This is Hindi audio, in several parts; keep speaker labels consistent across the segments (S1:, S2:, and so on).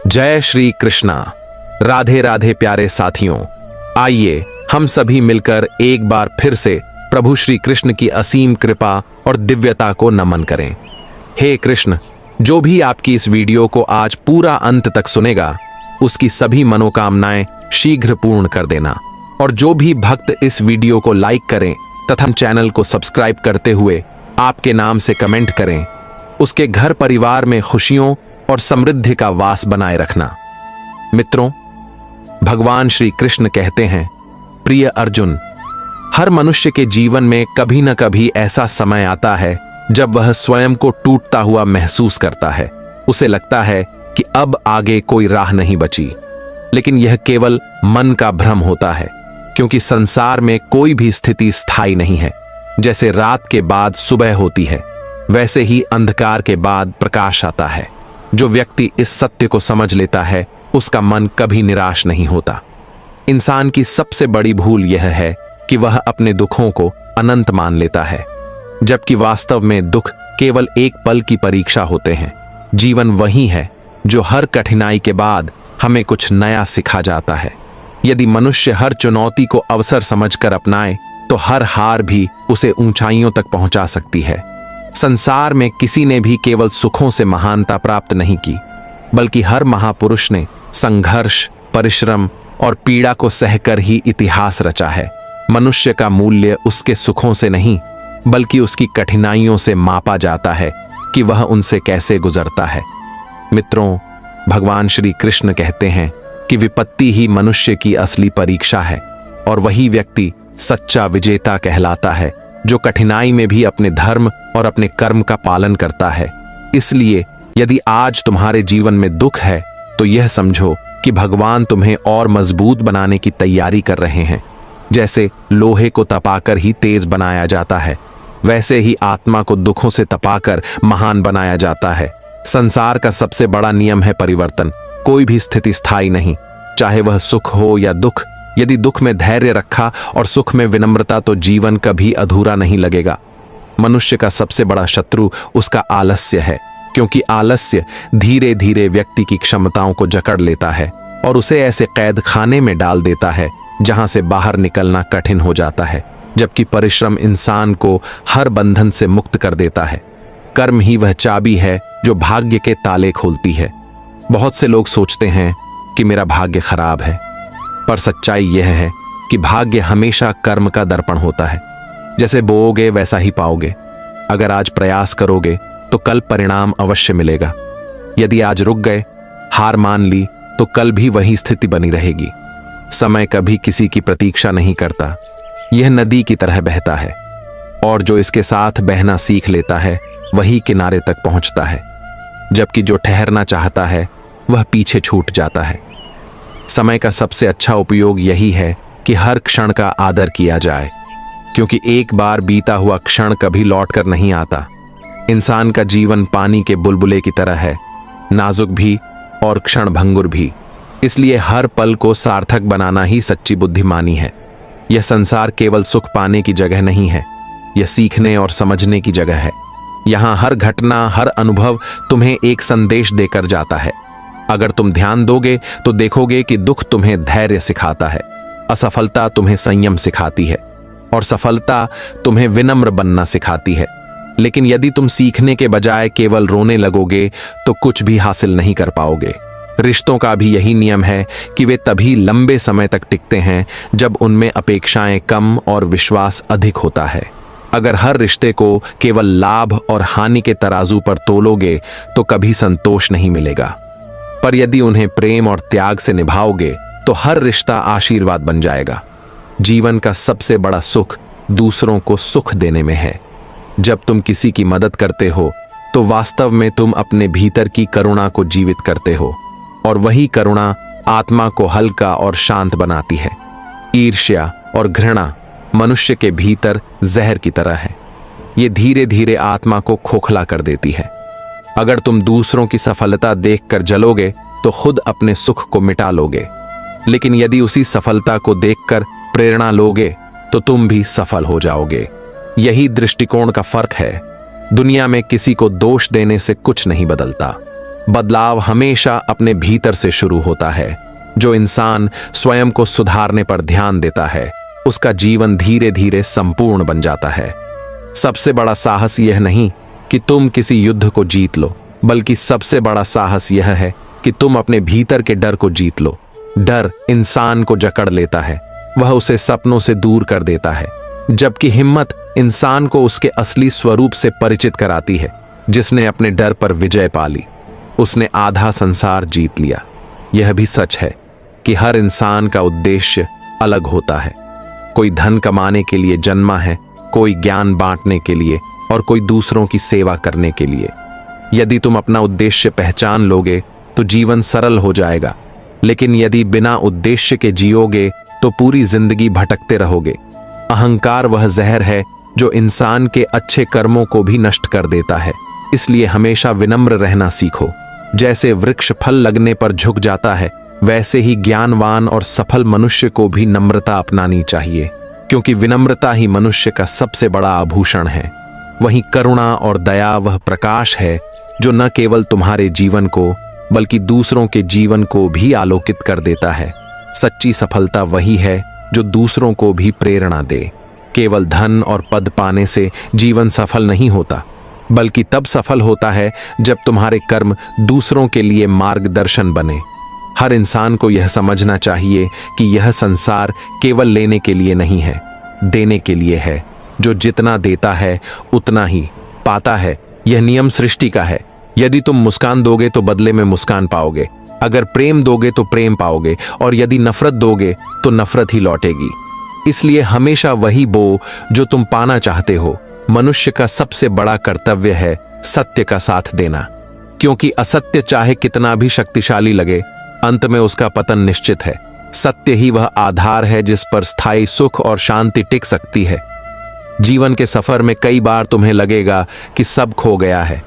S1: जय श्री कृष्णा। राधे राधे प्यारे साथियों, आइए हम सभी मिलकर एक बार फिर से प्रभु श्री कृष्ण की असीम कृपा और दिव्यता को नमन करें। हे कृष्ण, जो भी आपकी इस वीडियो को आज पूरा अंत तक सुनेगा, उसकी सभी मनोकामनाएं शीघ्र पूर्ण कर देना। और जो भी भक्त इस वीडियो को लाइक करें तथा चैनल को सब्सक्राइब करते हुए आपके नाम से कमेंट करें, उसके घर परिवार में खुशियों और समृद्धि का वास बनाए रखना। मित्रों, भगवान श्री कृष्ण कहते हैं, प्रिय अर्जुन, हर मनुष्य के जीवन में कभी न कभी ऐसा समय आता है जब वह स्वयं को टूटता हुआ महसूस करता है। उसे लगता है कि अब आगे कोई राह नहीं बची। लेकिन यह केवल मन का भ्रम होता है, क्योंकि संसार में कोई भी स्थिति स्थायी नहीं है। जैसे रात के बाद सुबह होती है, वैसे ही अंधकार के बाद प्रकाश आता है। जो व्यक्ति इस सत्य को समझ लेता है, उसका मन कभी निराश नहीं होता। इंसान की सबसे बड़ी भूल यह है कि वह अपने दुखों को अनंत मान लेता है, जबकि वास्तव में दुख केवल एक पल की परीक्षा होते हैं। जीवन वही है जो हर कठिनाई के बाद हमें कुछ नया सिखा जाता है। यदि मनुष्य हर चुनौती को अवसर समझकर अपनाए, तो हर हार भी उसे ऊंचाइयों तक पहुंचा सकती है। संसार में किसी ने भी केवल सुखों से महानता प्राप्त नहीं की, बल्कि हर महापुरुष ने संघर्ष, परिश्रम और पीड़ा को सहकर ही इतिहास रचा है। मनुष्य का मूल्य उसके सुखों से नहीं, बल्कि उसकी कठिनाइयों से मापा जाता है कि वह उनसे कैसे गुजरता है। मित्रों, भगवान श्री कृष्ण कहते हैं कि विपत्ति ही मनुष्य की असली परीक्षा है, और वही व्यक्ति सच्चा विजेता कहलाता है जो कठिनाई में भी अपने धर्म और अपने कर्म का पालन करता है। इसलिए यदि आज तुम्हारे जीवन में दुख है, तो यह समझो कि भगवान तुम्हें और मजबूत बनाने की तैयारी कर रहे हैं। जैसे लोहे को तपाकर ही तेज बनाया जाता है, वैसे ही आत्मा को दुखों से तपाकर महान बनाया जाता है। संसार का सबसे बड़ा नियम है परिवर्तन। कोई भी स्थिति स्थायी नहीं, चाहे वह सुख हो या दुख। यदि दुख में धैर्य रखा और सुख में विनम्रता, तो जीवन कभी अधूरा नहीं लगेगा। मनुष्य का सबसे बड़ा शत्रु उसका आलस्य है, क्योंकि आलस्य धीरे धीरे व्यक्ति की क्षमताओं को जकड़ लेता है और उसे ऐसे कैद खाने में डाल देता है जहां से बाहर निकलना कठिन हो जाता है। जबकि परिश्रम इंसान को हर बंधन से मुक्त कर देता है। कर्म ही वह चाबी है जो भाग्य के ताले खोलती है। बहुत से लोग सोचते हैं कि मेरा भाग्य खराब है, पर सच्चाई यह है कि भाग्य हमेशा कर्म का दर्पण होता है। जैसे बोओगे वैसा ही पाओगे। अगर आज प्रयास करोगे तो कल परिणाम अवश्य मिलेगा। यदि आज रुक गए, हार मान ली, तो कल भी वही स्थिति बनी रहेगी। समय कभी किसी की प्रतीक्षा नहीं करता। यह नदी की तरह बहता है, और जो इसके साथ बहना सीख लेता है वही किनारे तक पहुंचता है, जबकि जो ठहरना चाहता है वह पीछे छूट जाता है। समय का सबसे अच्छा उपयोग यही है कि हर क्षण का आदर किया जाए, क्योंकि एक बार बीता हुआ क्षण कभी लौट कर नहीं आता। इंसान का जीवन पानी के बुलबुले की तरह है, नाजुक भी और क्षण भंगुर भी। इसलिए हर पल को सार्थक बनाना ही सच्ची बुद्धिमानी है। यह संसार केवल सुख पाने की जगह नहीं है, यह सीखने और समझने की जगह है। यहाँ हर घटना, हर अनुभव तुम्हें एक संदेश देकर जाता है। अगर तुम ध्यान दोगे तो देखोगे कि दुख तुम्हें धैर्य सिखाता है, असफलता तुम्हें संयम सिखाती है, और सफलता तुम्हें विनम्र बनना सिखाती है। लेकिन यदि तुम सीखने के बजाय केवल रोने लगोगे, तो कुछ भी हासिल नहीं कर पाओगे। रिश्तों का भी यही नियम है कि वे तभी लंबे समय तक टिकते हैं जब उनमें अपेक्षाएं कम और विश्वास अधिक होता है। अगर हर रिश्ते को केवल लाभ और हानि के तराजू पर तोलोगे, तो कभी संतोष नहीं मिलेगा। पर यदि उन्हें प्रेम और त्याग से निभाओगे, तो हर रिश्ता आशीर्वाद बन जाएगा। जीवन का सबसे बड़ा सुख दूसरों को सुख देने में है। जब तुम किसी की मदद करते हो, तो वास्तव में तुम अपने भीतर की करुणा को जीवित करते हो, और वही करुणा आत्मा को हल्का और शांत बनाती है। ईर्ष्या और घृणा मनुष्य के भीतर जहर की तरह है। ये धीरे धीरे आत्मा को खोखला कर देती है। अगर तुम दूसरों की सफलता देखकर जलोगे, तो खुद अपने सुख को मिटा लोगे। लेकिन यदि उसी सफलता को देखकर प्रेरणा लोगे, तो तुम भी सफल हो जाओगे। यही दृष्टिकोण का फर्क है। दुनिया में किसी को दोष देने से कुछ नहीं बदलता, बदलाव हमेशा अपने भीतर से शुरू होता है। जो इंसान स्वयं को सुधारने पर ध्यान देता है, उसका जीवन धीरे धीरे संपूर्ण बन जाता है। सबसे बड़ा साहस यह नहीं कि तुम किसी युद्ध को जीत लो, बल्कि सबसे बड़ा साहस यह है कि तुम अपने भीतर के डर को जीत लो। डर इंसान को जकड़ लेता है, वह उसे सपनों से दूर कर देता है, जबकि हिम्मत इंसान को उसके असली स्वरूप से परिचित कराती है। जिसने अपने डर पर विजय पा ली, उसने आधा संसार जीत लिया। यह भी सच है कि हर इंसान का उद्देश्य अलग होता है। कोई धन कमाने के लिए जन्मा है, कोई ज्ञान बांटने के लिए और कोई दूसरों की सेवा करने के लिए। यदि तुम अपना उद्देश्य पहचान लोगे तो जीवन सरल हो जाएगा, लेकिन यदि बिना उद्देश्य के जियोगे तो पूरी जिंदगी भटकते रहोगे। अहंकार वह जहर है जो इंसान के अच्छे कर्मों को भी नष्ट कर देता है। इसलिए हमेशा विनम्र रहना सीखो। जैसे वृक्ष फल लगने पर झुक जाता है, वैसे ही ज्ञानवान और सफल मनुष्य को भी नम्रता अपनानी चाहिए, क्योंकि विनम्रता ही मनुष्य का सबसे बड़ा आभूषण है। वहीं करुणा और दया वह प्रकाश है जो न केवल तुम्हारे जीवन को बल्कि दूसरों के जीवन को भी आलोकित कर देता है। सच्ची सफलता वही है जो दूसरों को भी प्रेरणा दे। केवल धन और पद पाने से जीवन सफल नहीं होता, बल्कि तब सफल होता है जब तुम्हारे कर्म दूसरों के लिए मार्गदर्शन बने। हर इंसान को यह समझना चाहिए कि यह संसार केवल लेने के लिए नहीं है, देने के लिए है। जो जितना देता है उतना ही पाता है। यह नियम सृष्टि का है। यदि तुम मुस्कान दोगे तो बदले में मुस्कान पाओगे, अगर प्रेम दोगे तो प्रेम पाओगे, और यदि नफरत दोगे तो नफरत ही लौटेगी। इसलिए हमेशा वही बो जो तुम पाना चाहते हो। मनुष्य का सबसे बड़ा कर्तव्य है सत्य का साथ देना, क्योंकि असत्य चाहे कितना भी शक्तिशाली लगे, अंत में उसका पतन निश्चित है। सत्य ही वह आधार है जिस पर स्थायी सुख और शांति टिक सकती है। जीवन के सफर में कई बार तुम्हें लगेगा कि सब खो गया है,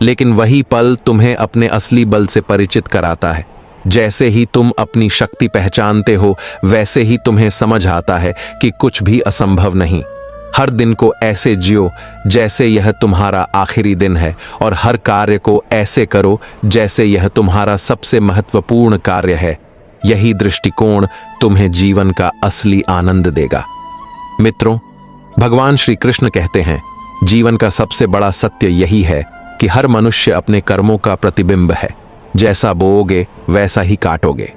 S1: लेकिन वही पल तुम्हें अपने असली बल से परिचित कराता है। जैसे ही तुम अपनी शक्ति पहचानते हो, वैसे ही तुम्हें समझ आता है कि कुछ भी असंभव नहीं। हर दिन को ऐसे जियो जैसे यह तुम्हारा आखिरी दिन है, और हर कार्य को ऐसे करो जैसे यह तुम्हारा सबसे महत्वपूर्ण कार्य है। यही दृष्टिकोण तुम्हें जीवन का असली आनंद देगा। मित्रों, भगवान श्री कृष्ण कहते हैं, जीवन का सबसे बड़ा सत्य यही है कि हर मनुष्य अपने कर्मों का प्रतिबिंब है। जैसा बोओगे वैसा ही काटोगे।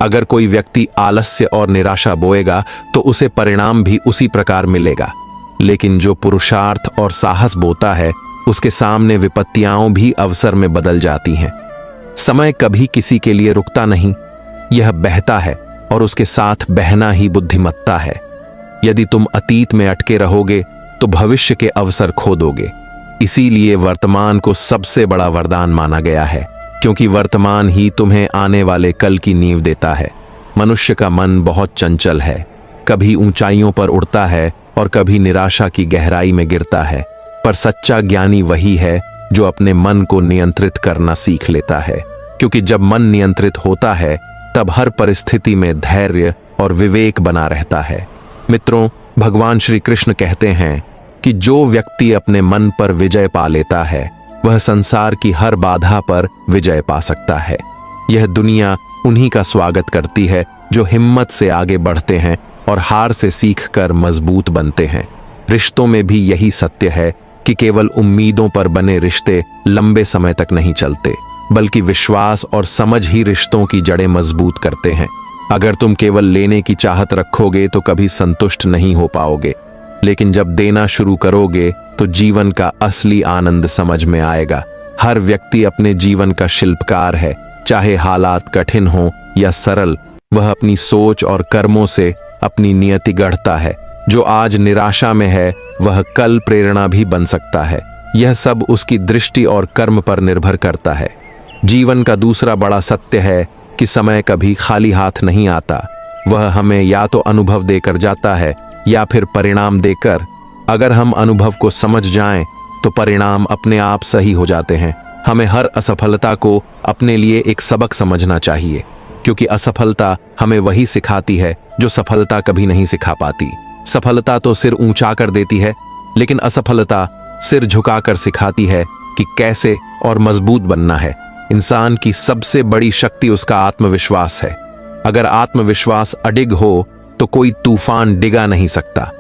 S1: अगर कोई व्यक्ति आलस्य और निराशा बोएगा तो उसे परिणाम भी उसी प्रकार मिलेगा, लेकिन जो पुरुषार्थ और साहस बोता है, उसके सामने विपत्तियां भी अवसर में बदल जाती हैं। समय कभी किसी के लिए रुकता नहीं, यह बहता है, और उसके साथ बहना ही बुद्धिमत्ता है। यदि तुम अतीत में अटके रहोगे तो भविष्य के अवसर खो दोगे। इसीलिए वर्तमान को सबसे बड़ा वरदान माना गया है, क्योंकि वर्तमान ही तुम्हें आने वाले कल की नींव देता है। मनुष्य का मन बहुत चंचल है, कभी ऊंचाइयों पर उड़ता है और कभी निराशा की गहराई में गिरता है। पर सच्चा ज्ञानी वही है जो अपने मन को नियंत्रित करना सीख लेता है, क्योंकि जब मन नियंत्रित होता है तब हर परिस्थिति में धैर्य और विवेक बना रहता है। मित्रों, भगवान श्री कृष्ण कहते हैं कि जो व्यक्ति अपने मन पर विजय पा लेता है, वह संसार की हर बाधा पर विजय पा सकता है। यह दुनिया उन्हीं का स्वागत करती है जो हिम्मत से आगे बढ़ते हैं और हार से सीखकर मजबूत बनते हैं। रिश्तों में भी यही सत्य है कि केवल उम्मीदों पर बने रिश्ते लंबे समय तक नहीं चलते, बल्कि विश्वास और समझ ही रिश्तों की जड़ें मजबूत करते हैं। अगर तुम केवल लेने की चाहत रखोगे तो कभी संतुष्ट नहीं हो पाओगे, लेकिन जब देना शुरू करोगे तो जीवन का असली आनंद समझ में आएगा। हर व्यक्ति अपने जीवन का शिल्पकार है, चाहे हालात कठिन हो या सरल। वह अपनी सोच और कर्मों से अपनी नियति गढ़ता है। जो आज निराशा में है, वह कल प्रेरणा भी बन सकता है। यह सब उसकी दृष्टि और कर्म पर निर्भर करता है। जीवन का दूसरा बड़ा सत्य है कि समय कभी खाली हाथ नहीं आता। वह हमें या तो अनुभव देकर जाता है या फिर परिणाम देकर। अगर हम अनुभव को समझ जाएं तो परिणाम अपने आप सही हो जाते हैं। हमें हर असफलता को अपने लिए एक सबक समझना चाहिए, क्योंकि असफलता हमें वही सिखाती है जो सफलता कभी नहीं सिखा पाती। सफलता तो सिर ऊंचा कर देती है, लेकिन असफलता सिर झुकाकर सिखाती है कि कैसे और मजबूत बनना है। इंसान की सबसे बड़ी शक्ति उसका आत्मविश्वास है। अगर आत्मविश्वास अडिग हो तो कोई तूफान डिगा नहीं सकता।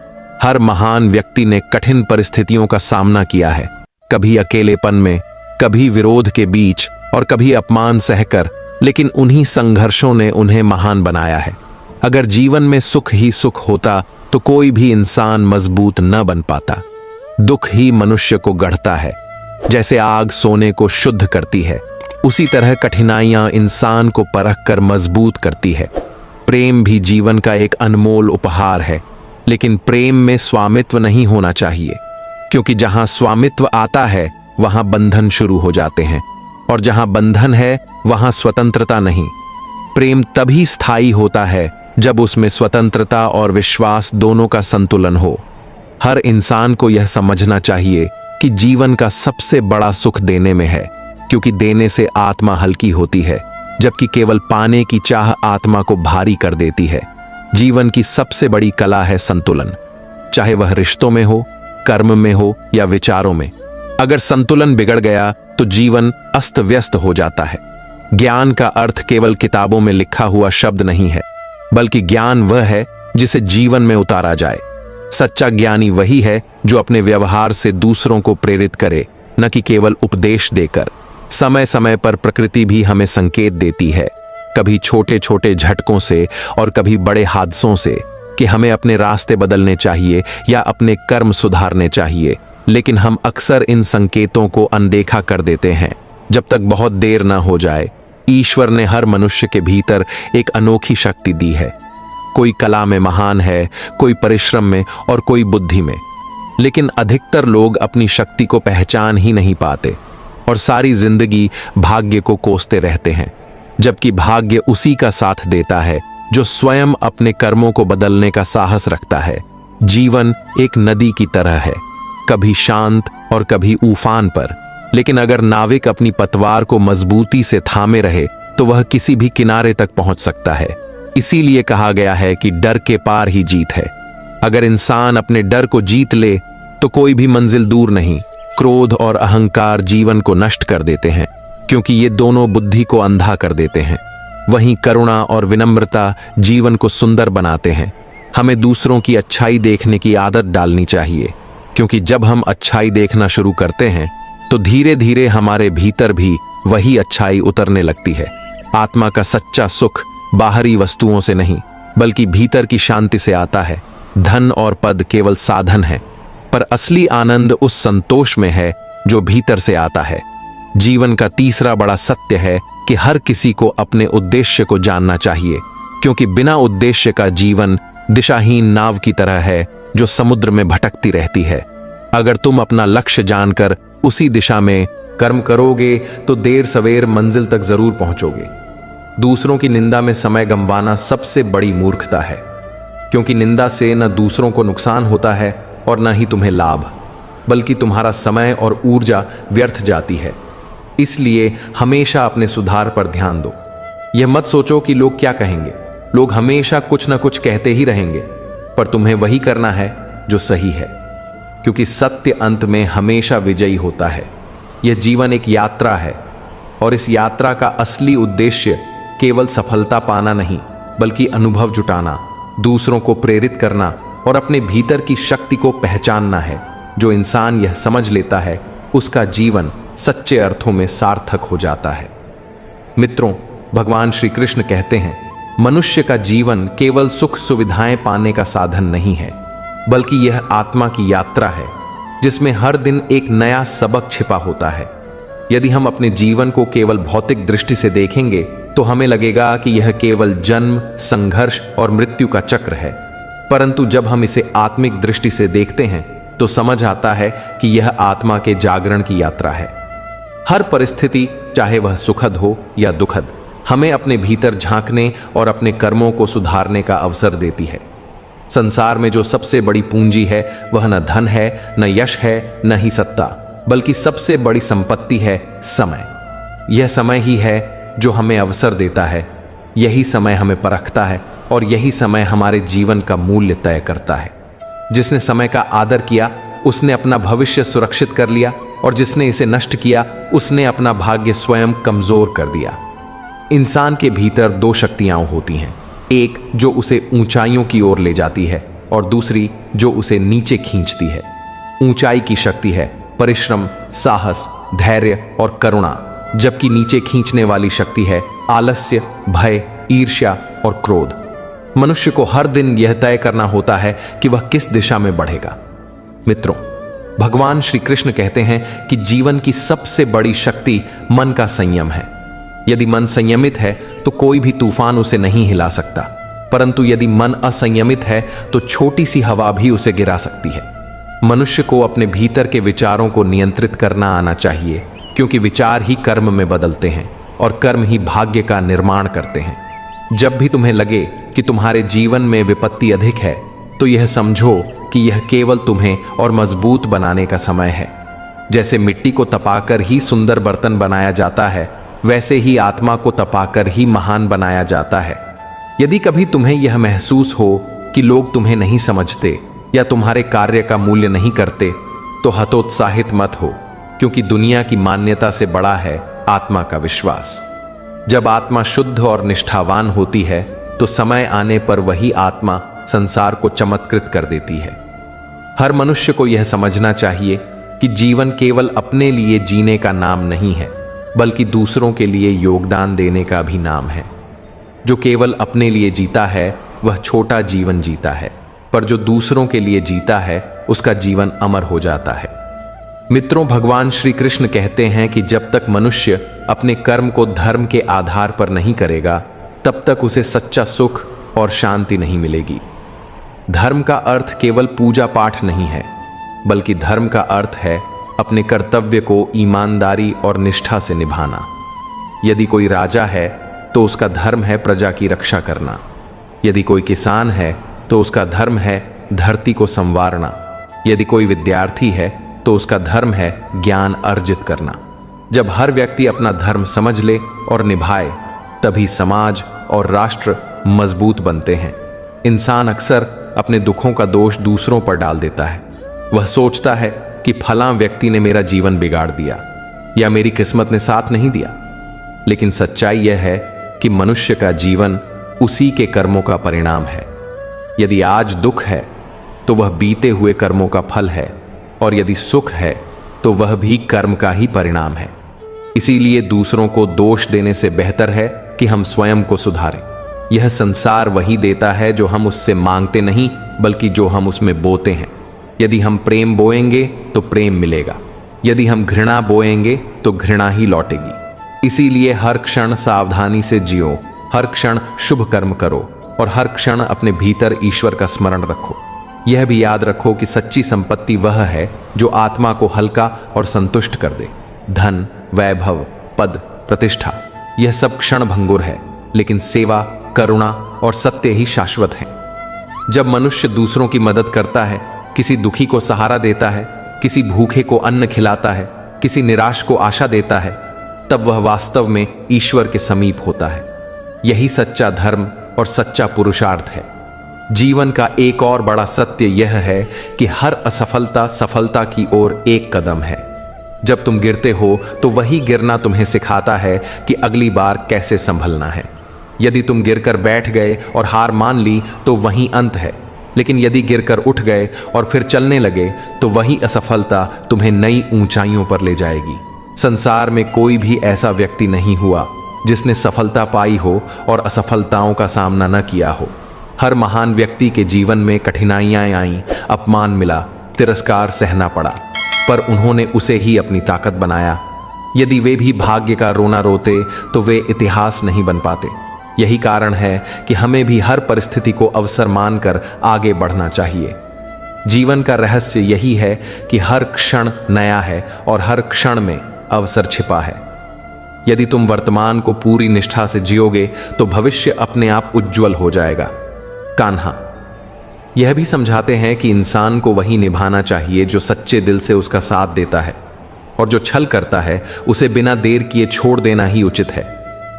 S1: हर महान व्यक्ति ने कठिन परिस्थितियों का सामना किया है, कभी अकेलेपन में, कभी विरोध के बीच और कभी अपमान सहकर, लेकिन उन्हीं संघर्षों ने उन्हें महान बनाया है। अगर जीवन में सुख ही सुख होता तो कोई भी इंसान मजबूत न बन पाता। दुख ही मनुष्य को गढ़ता है। जैसे आग सोने को शुद्ध करती है, उसी तरह कठिनाइयां इंसान को परख कर मजबूत करती है। प्रेम भी जीवन का एक अनमोल उपहार है, लेकिन प्रेम में स्वामित्व नहीं होना चाहिए, क्योंकि जहां स्वामित्व आता है वहां बंधन शुरू हो जाते हैं, और जहां बंधन है वहां स्वतंत्रता नहीं। प्रेम तभी स्थायी होता है जब उसमें स्वतंत्रता और विश्वास दोनों का संतुलन हो। हर इंसान को यह समझना चाहिए कि जीवन का सबसे बड़ा सुख देने में है, क्योंकि देने से आत्मा हल्की होती है, जबकि केवल पाने की चाह आत्मा को भारी कर देती है। जीवन की सबसे बड़ी कला है संतुलन, चाहे वह रिश्तों में हो, कर्म में हो या विचारों में। अगर संतुलन बिगड़ गया तो जीवन अस्त व्यस्त हो जाता है। ज्ञान का अर्थ केवल किताबों में लिखा हुआ शब्द नहीं है, बल्कि ज्ञान वह है जिसे जीवन में उतारा जाए। सच्चा ज्ञानी वही है जो अपने व्यवहार से दूसरों को प्रेरित करे, न कि केवल उपदेश देकर। समय समय पर प्रकृति भी हमें संकेत देती है, कभी छोटे छोटे झटकों से और कभी बड़े हादसों से, कि हमें अपने रास्ते बदलने चाहिए या अपने कर्म सुधारने चाहिए। लेकिन हम अक्सर इन संकेतों को अनदेखा कर देते हैं, जब तक बहुत देर न हो जाए। ईश्वर ने हर मनुष्य के भीतर एक अनोखी शक्ति दी है। कोई कला में महान है, कोई परिश्रम में और कोई बुद्धि में, लेकिन अधिकतर लोग अपनी शक्ति को पहचान ही नहीं पाते और सारी जिंदगी भाग्य को कोसते रहते हैं, जबकि भाग्य उसी का साथ देता है जो स्वयं अपने कर्मों को बदलने का साहस रखता है। जीवन एक नदी की तरह है, कभी शांत और कभी उफान पर, लेकिन अगर नाविक अपनी पतवार को मजबूती से थामे रहे तो वह किसी भी किनारे तक पहुंच सकता है। इसीलिए कहा गया है कि डर के पार ही जीत है। अगर इंसान अपने डर को जीत ले तो कोई भी मंजिल दूर नहीं। क्रोध और अहंकार जीवन को नष्ट कर देते हैं, क्योंकि ये दोनों बुद्धि को अंधा कर देते हैं। वहीं करुणा और विनम्रता जीवन को सुंदर बनाते हैं। हमें दूसरों की अच्छाई देखने की आदत डालनी चाहिए, क्योंकि जब हम अच्छाई देखना शुरू करते हैं तो धीरे धीरे हमारे भीतर भी वही अच्छाई उतरने लगती है। आत्मा का सच्चा सुख बाहरी वस्तुओं से नहीं, बल्कि भीतर की शांति से आता है। धन और पद केवल साधन है, पर असली आनंद उस संतोष में है जो भीतर से आता है। जीवन का तीसरा बड़ा सत्य है कि हर किसी को अपने उद्देश्य को जानना चाहिए, क्योंकि बिना उद्देश्य का जीवन दिशाहीन नाव की तरह है जो समुद्र में भटकती रहती है। अगर तुम अपना लक्ष्य जानकर उसी दिशा में कर्म करोगे तो देर सवेर मंजिल तक जरूर पहुंचोगे। दूसरों की निंदा में समय गंवाना सबसे बड़ी मूर्खता है, क्योंकि निंदा से न दूसरों को नुकसान होता है और न ही तुम्हें लाभ, बल्कि तुम्हारा समय और ऊर्जा व्यर्थ जाती है। इसलिए हमेशा अपने सुधार पर ध्यान दो। यह मत सोचो कि लोग क्या कहेंगे। लोग हमेशा कुछ न कुछ कहते ही रहेंगे, पर तुम्हें वही करना है जो सही है, क्योंकि सत्य अंत में हमेशा विजयी होता है। यह जीवन एक यात्रा है, और इस यात्रा का असली उद्देश्य केवल सफलता पाना नहीं, बल्कि अनुभव जुटाना, दूसरों को प्रेरित करना और अपने भीतर की शक्ति को पहचानना है। जो इंसान यह समझ लेता है, उसका जीवन सच्चे अर्थों में सार्थक हो जाता है। मित्रों, भगवान श्री कृष्ण कहते हैं, मनुष्य का जीवन केवल सुख सुविधाएं पाने का साधन नहीं है, बल्कि यह आत्मा की यात्रा है, जिसमें हर दिन एक नया सबक छिपा होता है। यदि हम अपने जीवन को केवल भौतिक दृष्टि से देखेंगे तो हमें लगेगा कि यह केवल जन्म, संघर्ष और मृत्यु का चक्र है, परंतु जब हम इसे आत्मिक दृष्टि से देखते हैं तो समझ आता है कि यह आत्मा के जागरण की यात्रा है। हर परिस्थिति, चाहे वह सुखद हो या दुखद, हमें अपने भीतर झांकने और अपने कर्मों को सुधारने का अवसर देती है। संसार में जो सबसे बड़ी पूंजी है वह न धन है, न यश है, न ही सत्ता, बल्कि सबसे बड़ी संपत्ति है समय। यह समय ही है जो हमें अवसर देता है, यही समय हमें परखता है और यही समय हमारे जीवन का मूल्य तय करता है। जिसने समय का आदर किया उसने अपना भविष्य सुरक्षित कर लिया, और जिसने इसे नष्ट किया उसने अपना भाग्य स्वयं कमजोर कर दिया। इंसान के भीतर दो शक्तियां होती हैं, एक जो उसे ऊंचाइयों की ओर ले जाती है और दूसरी जो उसे नीचे खींचती है। ऊंचाई की शक्ति है परिश्रम, साहस, धैर्य और करुणा, जबकि नीचे खींचने वाली शक्ति है आलस्य, भय, ईर्ष्या और क्रोध। मनुष्य को हर दिन यह तय करना होता है कि वह किस दिशा में बढ़ेगा। मित्रों, भगवान श्री कृष्ण कहते हैं कि जीवन की सबसे बड़ी शक्ति मन का संयम है। यदि मन संयमित है तो कोई भी तूफान उसे नहीं हिला सकता, परंतु यदि मन असंयमित है तो छोटी सी हवा भी उसे गिरा सकती है। मनुष्य को अपने भीतर के विचारों को नियंत्रित करना आना चाहिए, क्योंकि विचार ही कर्म में बदलते हैं और कर्म ही भाग्य का निर्माण करते हैं। जब भी तुम्हें लगे कि तुम्हारे जीवन में विपत्ति अधिक है, तो यह समझो कि यह केवल तुम्हें और मजबूत बनाने का समय है। जैसे मिट्टी को तपाकर ही सुंदर बर्तन बनाया जाता है, वैसे ही आत्मा को तपाकर ही महान बनाया जाता है। यदि कभी तुम्हें यह महसूस हो कि लोग तुम्हें नहीं समझते या तुम्हारे कार्य का मूल्य नहीं करते, तो हतोत्साहित मत हो, क्योंकि दुनिया की मान्यता से बड़ा है आत्मा का विश्वास। जब आत्मा शुद्ध और निष्ठावान होती है तो समय आने पर वही आत्मा संसार को चमत्कृत कर देती है। हर मनुष्य को यह समझना चाहिए कि जीवन केवल अपने लिए जीने का नाम नहीं है, बल्कि दूसरों के लिए योगदान देने का भी नाम है। जो केवल अपने लिए जीता है वह छोटा जीवन जीता है, पर जो दूसरों के लिए जीता है उसका जीवन अमर हो जाता है। मित्रों, भगवान श्री कृष्ण कहते हैं कि जब तक मनुष्य अपने कर्म को धर्म के आधार पर नहीं करेगा, तब तक उसे सच्चा सुख और शांति नहीं मिलेगी। धर्म का अर्थ केवल पूजा पाठ नहीं है, बल्कि धर्म का अर्थ है अपने कर्तव्य को ईमानदारी और निष्ठा से निभाना। यदि कोई राजा है तो उसका धर्म है प्रजा की रक्षा करना। यदि कोई किसान है तो उसका धर्म है धरती को संवारना। यदि कोई विद्यार्थी है तो उसका धर्म है ज्ञान अर्जित करना। जब हर व्यक्ति अपना धर्म समझ ले और निभाए, तभी समाज और राष्ट्र मजबूत बनते हैं। इंसान अक्सर अपने दुखों का दोष दूसरों पर डाल देता है। वह सोचता है कि फलां व्यक्ति ने मेरा जीवन बिगाड़ दिया या मेरी किस्मत ने साथ नहीं दिया। लेकिन सच्चाई यह है कि मनुष्य का जीवन उसी के कर्मों का परिणाम है। यदि आज दुख है तो वह बीते हुए कर्मों का फल है, और यदि सुख है तो वह भी कर्म का ही परिणाम है। इसीलिए दूसरों को दोष देने से बेहतर है कि हम स्वयं को सुधारें। यह संसार वही देता है जो हम उससे मांगते नहीं, बल्कि जो हम उसमें बोते हैं। यदि हम प्रेम बोएंगे तो प्रेम मिलेगा, यदि हम घृणा बोएंगे तो घृणा ही लौटेगी। इसीलिए हर क्षण सावधानी से जियो, हर क्षण शुभ कर्म करो और हर क्षण अपने भीतर ईश्वर का स्मरण रखो। यह भी याद रखो कि सच्ची संपत्ति वह है जो आत्मा को हल्का और संतुष्ट कर दे। धन, वैभव, पद, प्रतिष्ठा, यह सब क्षण भंगुर है, लेकिन सेवा, करुणा और सत्य ही शाश्वत है। जब मनुष्य दूसरों की मदद करता है, किसी दुखी को सहारा देता है, किसी भूखे को अन्न खिलाता है, किसी निराश को आशा देता है, तब वह वास्तव में ईश्वर के समीप होता है। यही सच्चा धर्म और सच्चा पुरुषार्थ है। जीवन का एक और बड़ा सत्य यह है कि हर असफलता सफलता की ओर एक कदम है। जब तुम गिरते हो तो वही गिरना तुम्हें सिखाता है कि अगली बार कैसे संभलना है। यदि तुम गिरकर बैठ गए और हार मान ली तो वही अंत है, लेकिन यदि गिरकर उठ गए और फिर चलने लगे तो वही असफलता तुम्हें नई ऊंचाइयों पर ले जाएगी। संसार में कोई भी ऐसा व्यक्ति नहीं हुआ जिसने सफलता पाई हो और असफलताओं का सामना न किया हो। हर महान व्यक्ति के जीवन में कठिनाइयां आईं, अपमान मिला, तिरस्कार सहना पड़ा, पर उन्होंने उसे ही अपनी ताकत बनाया। यदि वे भी भाग्य का रोना रोते तो वे इतिहास नहीं बन पाते। यही कारण है कि हमें भी हर परिस्थिति को अवसर मानकर आगे बढ़ना चाहिए। जीवन का रहस्य यही है कि हर क्षण नया है और हर क्षण में अवसर छिपा है। यदि तुम वर्तमान को पूरी निष्ठा से जियोगे तो भविष्य अपने आप उज्जवल हो जाएगा। कान्हा यह भी समझाते हैं कि इंसान को वही निभाना चाहिए जो सच्चे दिल से उसका साथ देता है, और जो छल करता है उसे बिना देर किए छोड़ देना ही उचित है,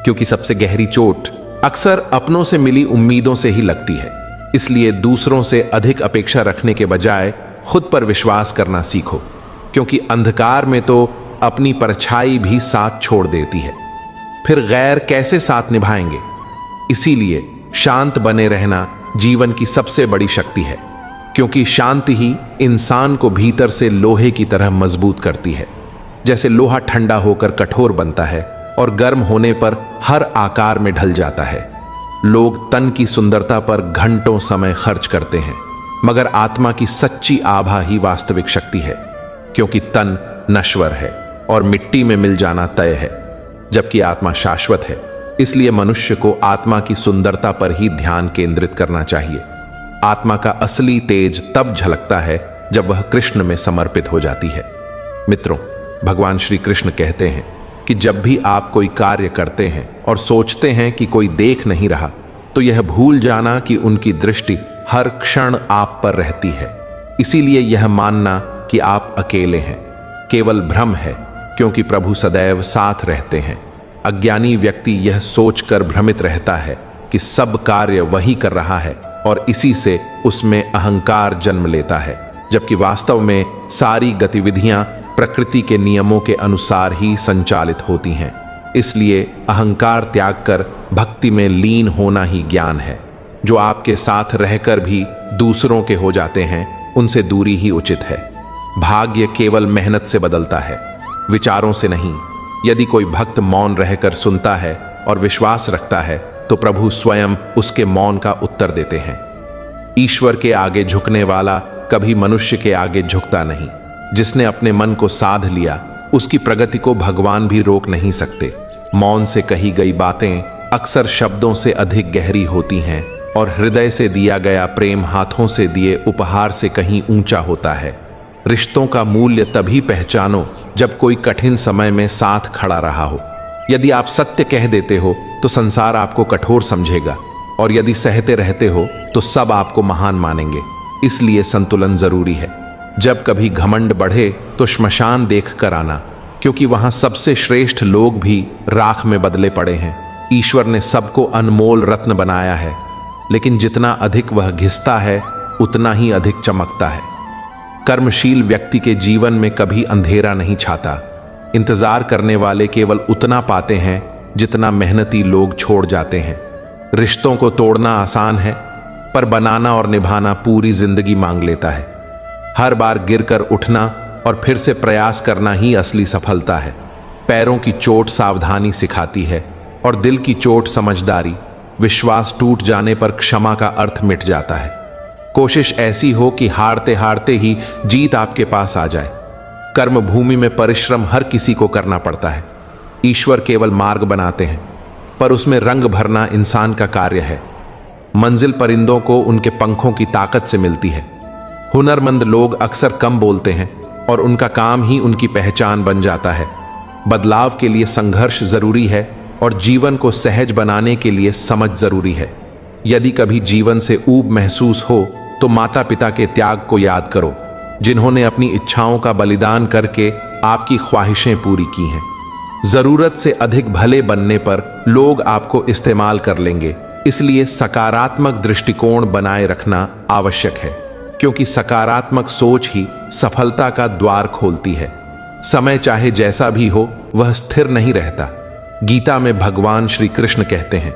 S1: क्योंकि सबसे गहरी चोट अक्सर अपनों से मिली उम्मीदों से ही लगती है। इसलिए दूसरों से अधिक अपेक्षा रखने के बजाय खुद पर विश्वास करना सीखो, क्योंकि अंधकार में तो अपनी परछाई भी साथ छोड़ देती है, फिर गैर कैसे साथ निभाएंगे। इसीलिए शांत बने रहना जीवन की सबसे बड़ी शक्ति है, क्योंकि शांति ही इंसान को भीतर से लोहे की तरह मजबूत करती है। जैसे लोहा ठंडा होकर कठोर बनता है और गर्म होने पर हर आकार में ढल जाता है। लोग तन की सुंदरता पर घंटों समय खर्च करते हैं, मगर आत्मा की सच्ची आभा ही वास्तविक शक्ति है, क्योंकि तन नश्वर है और मिट्टी में मिल जाना तय है, जबकि आत्मा शाश्वत है। इसलिए मनुष्य को आत्मा की सुंदरता पर ही ध्यान केंद्रित करना चाहिए। आत्मा का असली तेज तब झलकता है जब वह कृष्ण में समर्पित हो जाती है। मित्रों, भगवान श्री कृष्ण कहते हैं कि जब भी आप कोई कार्य करते हैं और सोचते हैं कि कोई देख नहीं रहा, तो यह भूल जाना कि उनकी दृष्टि हर क्षण आप पर रहती है। इसीलिए यह मानना कि आप अकेले हैं केवल भ्रम है, क्योंकि प्रभु सदैव साथ रहते हैं। अज्ञानी व्यक्ति यह सोचकर भ्रमित रहता है कि सब कार्य वही कर रहा है और इसी से उसमें अहंकार जन्म लेता है, जबकि वास्तव में सारी गतिविधियां प्रकृति के नियमों के अनुसार ही संचालित होती हैं। इसलिए अहंकार त्याग कर भक्ति में लीन होना ही ज्ञान है। जो आपके साथ रहकर भी दूसरों के हो जाते हैं, उनसे दूरी ही उचित है। भाग्य केवल मेहनत से बदलता है, विचारों से नहीं। यदि कोई भक्त मौन रहकर सुनता है और विश्वास रखता है, तो प्रभु स्वयं उसके मौन का उत्तर देते हैं। ईश्वर के आगे झुकने वाला कभी मनुष्य के आगे झुकता नहीं। जिसने अपने मन को साध लिया, उसकी प्रगति को भगवान भी रोक नहीं सकते। मौन से कही गई बातें अक्सर शब्दों से अधिक गहरी होती हैं और हृदय से दिया गया प्रेम हाथों से दिए उपहार से कहीं ऊंचा होता है। रिश्तों का मूल्य तभी पहचानो जब कोई कठिन समय में साथ खड़ा रहा हो। यदि आप सत्य कह देते हो तो संसार आपको कठोर समझेगा, और यदि सहते रहते हो तो सब आपको महान मानेंगे। इसलिए संतुलन जरूरी है। जब कभी घमंड बढ़े तो श्मशान देख कर आना, क्योंकि वहां सबसे श्रेष्ठ लोग भी राख में बदले पड़े हैं। ईश्वर ने सबको अनमोल रत्न बनाया है, लेकिन जितना अधिक वह घिसता है, उतना ही अधिक चमकता है। कर्मशील व्यक्ति के जीवन में कभी अंधेरा नहीं छाता। इंतजार करने वाले केवल उतना पाते हैं जितना मेहनती लोग छोड़ जाते हैं। रिश्तों को तोड़ना आसान है, पर बनाना और निभाना पूरी जिंदगी मांग लेता है। हर बार गिरकर उठना और फिर से प्रयास करना ही असली सफलता है। पैरों की चोट सावधानी सिखाती है और दिल की चोट समझदारी। विश्वास टूट जाने पर क्षमा का अर्थ मिट जाता है। कोशिश ऐसी हो कि हारते हारते ही जीत आपके पास आ जाए। कर्म भूमि में परिश्रम हर किसी को करना पड़ता है। ईश्वर केवल मार्ग बनाते हैं, पर उसमें रंग भरना इंसान का कार्य है। मंजिल परिंदों को उनके पंखों की ताकत से मिलती है। हुनरमंद लोग अक्सर कम बोलते हैं और उनका काम ही उनकी पहचान बन जाता है। बदलाव के लिए संघर्ष जरूरी है और जीवन को सहज बनाने के लिए समझ जरूरी है। यदि कभी जीवन से ऊब महसूस हो तो माता पिता के त्याग को याद करो, जिन्होंने अपनी इच्छाओं का बलिदान करके आपकी ख्वाहिशें पूरी की हैं। जरूरत से अधिक भले बनने पर लोग आपको इस्तेमाल कर लेंगे। इसलिए सकारात्मक दृष्टिकोण बनाए रखना आवश्यक है, क्योंकि सकारात्मक सोच ही सफलता का द्वार खोलती है। समय चाहे जैसा भी हो, वह स्थिर नहीं रहता। गीता में भगवान श्री कृष्ण कहते हैं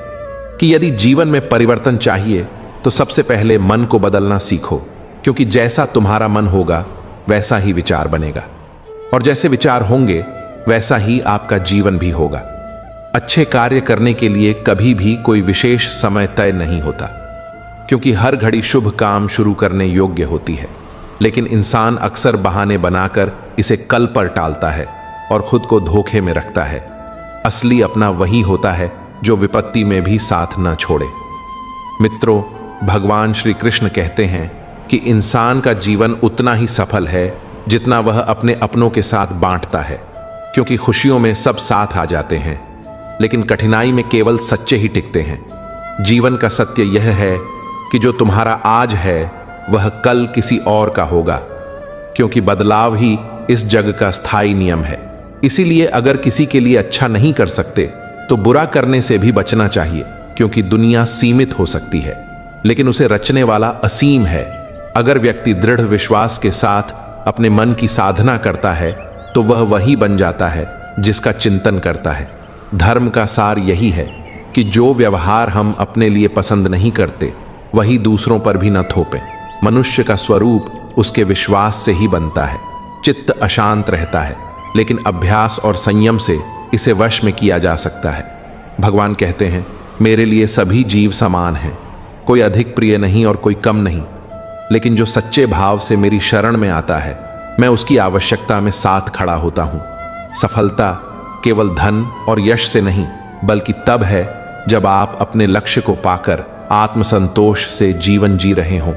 S1: कि यदि जीवन में परिवर्तन चाहिए तो सबसे पहले मन को बदलना सीखो, क्योंकि जैसा तुम्हारा मन होगा वैसा ही विचार बनेगा, और जैसे विचार होंगे वैसा ही आपका जीवन भी होगा। अच्छे कार्य करने के लिए कभी भी कोई विशेष समय तय नहीं होता, क्योंकि हर घड़ी शुभ काम शुरू करने योग्य होती है। लेकिन इंसान अक्सर बहाने बनाकर इसे कल पर टालता है और खुद को धोखे में रखता है। असली अपना वही होता है जो विपत्ति में भी साथ न छोड़े। मित्रों, भगवान श्री कृष्ण कहते हैं कि इंसान का जीवन उतना ही सफल है जितना वह अपने अपनों के साथ बांटता है, क्योंकि खुशियों में सब साथ आ जाते हैं, लेकिन कठिनाई में केवल सच्चे ही टिकते हैं। जीवन का सत्य यह है कि जो तुम्हारा आज है वह कल किसी और का होगा, क्योंकि बदलाव ही इस जग का स्थायी नियम है। इसीलिए अगर किसी के लिए अच्छा नहीं कर सकते तो बुरा करने से भी बचना चाहिए, क्योंकि दुनिया सीमित हो सकती है लेकिन उसे रचने वाला असीम है। अगर व्यक्ति दृढ़ विश्वास के साथ अपने मन की साधना करता है तो वह वही बन जाता है जिसका चिंतन करता है। धर्म का सार यही है कि जो व्यवहार हम अपने लिए पसंद नहीं करते वही दूसरों पर भी न थोपें। मनुष्य का स्वरूप उसके विश्वास से ही बनता है। चित्त अशांत रहता है, लेकिन अभ्यास और संयम से इसे वश में किया जा सकता है। भगवान कहते हैं, मेरे लिए सभी जीव समान हैं, कोई अधिक प्रिय नहीं और कोई कम नहीं। लेकिन जो सच्चे भाव से मेरी शरण में आता है, मैं उसकी आवश्यकता में साथ खड़ा होता हूँ। सफलता केवल धन और यश से नहीं, बल्कि तब है जब आप अपने लक्ष्य को पाकर आत्मसंतोष से जीवन जी रहे हों।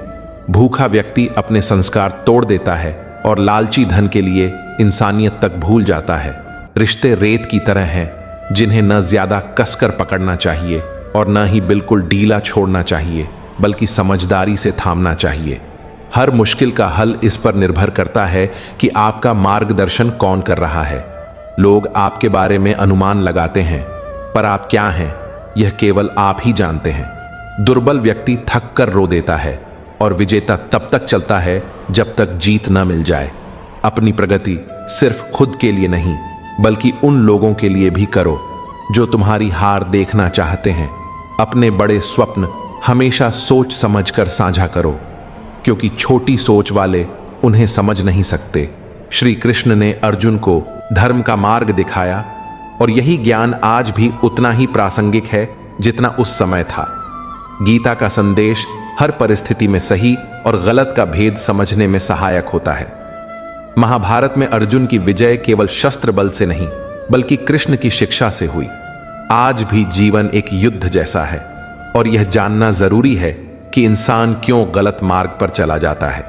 S1: भूखा व्यक्ति अपने संस्कार तोड़ देता है और लालची धन के लिए इंसानियत तक भूल जाता है। रिश्ते रेत की तरह हैं जिन्हें न ज्यादा कसकर पकड़ना चाहिए और न ही बिल्कुल ढीला छोड़ना चाहिए, बल्कि समझदारी से थामना चाहिए। हर मुश्किल का हल इस पर निर्भर करता है कि आपका मार्गदर्शन कौन कर रहा है। लोग आपके बारे में अनुमान लगाते हैं, पर आप क्या हैं यह केवल आप ही जानते हैं। दुर्बल व्यक्ति थक कर रो देता है और विजेता तब तक चलता है जब तक जीत न मिल जाए। अपनी प्रगति सिर्फ खुद के लिए नहीं, बल्कि उन लोगों के लिए भी करो जो तुम्हारी हार देखना चाहते हैं। अपने बड़े स्वप्न हमेशा सोच समझकर साझा करो, क्योंकि छोटी सोच वाले उन्हें समझ नहीं सकते। श्री कृष्ण ने अर्जुन को धर्म का मार्ग दिखाया और यही ज्ञान आज भी उतना ही प्रासंगिक है जितना उस समय था। गीता का संदेश हर परिस्थिति में सही और गलत का भेद समझने में सहायक होता है। महाभारत में अर्जुन की विजय केवल शस्त्र बल से नहीं, बल्कि कृष्ण की शिक्षा से हुई। आज भी जीवन एक युद्ध जैसा है और यह जानना जरूरी है कि इंसान क्यों गलत मार्ग पर चला जाता है।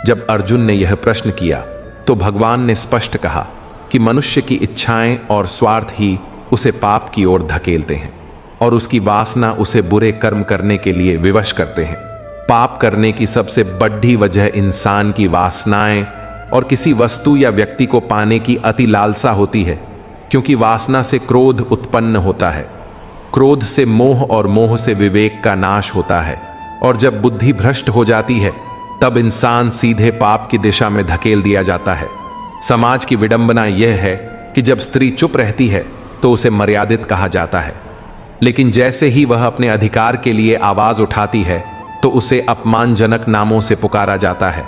S1: जब अर्जुन ने यह प्रश्न किया तो भगवान ने स्पष्ट कहा कि मनुष्य की इच्छाएं और स्वार्थ ही उसे पाप की ओर धकेलते हैं और उसकी वासना उसे बुरे कर्म करने के लिए विवश करते हैं। पाप करने की सबसे बड़ी वजह इंसान की वासनाएं और किसी वस्तु या व्यक्ति को पाने की अति लालसा होती है, क्योंकि वासना से क्रोध उत्पन्न होता है। क्रोध से मोह और मोह से विवेक का नाश होता है, और जब बुद्धि भ्रष्ट हो जाती है तब इंसान सीधे पाप की दिशा में धकेल दिया जाता है। समाज की विडंबना यह है कि जब स्त्री चुप रहती है तो उसे मर्यादित कहा जाता है, लेकिन जैसे ही वह अपने अधिकार के लिए आवाज उठाती है तो उसे अपमानजनक नामों से पुकारा जाता है।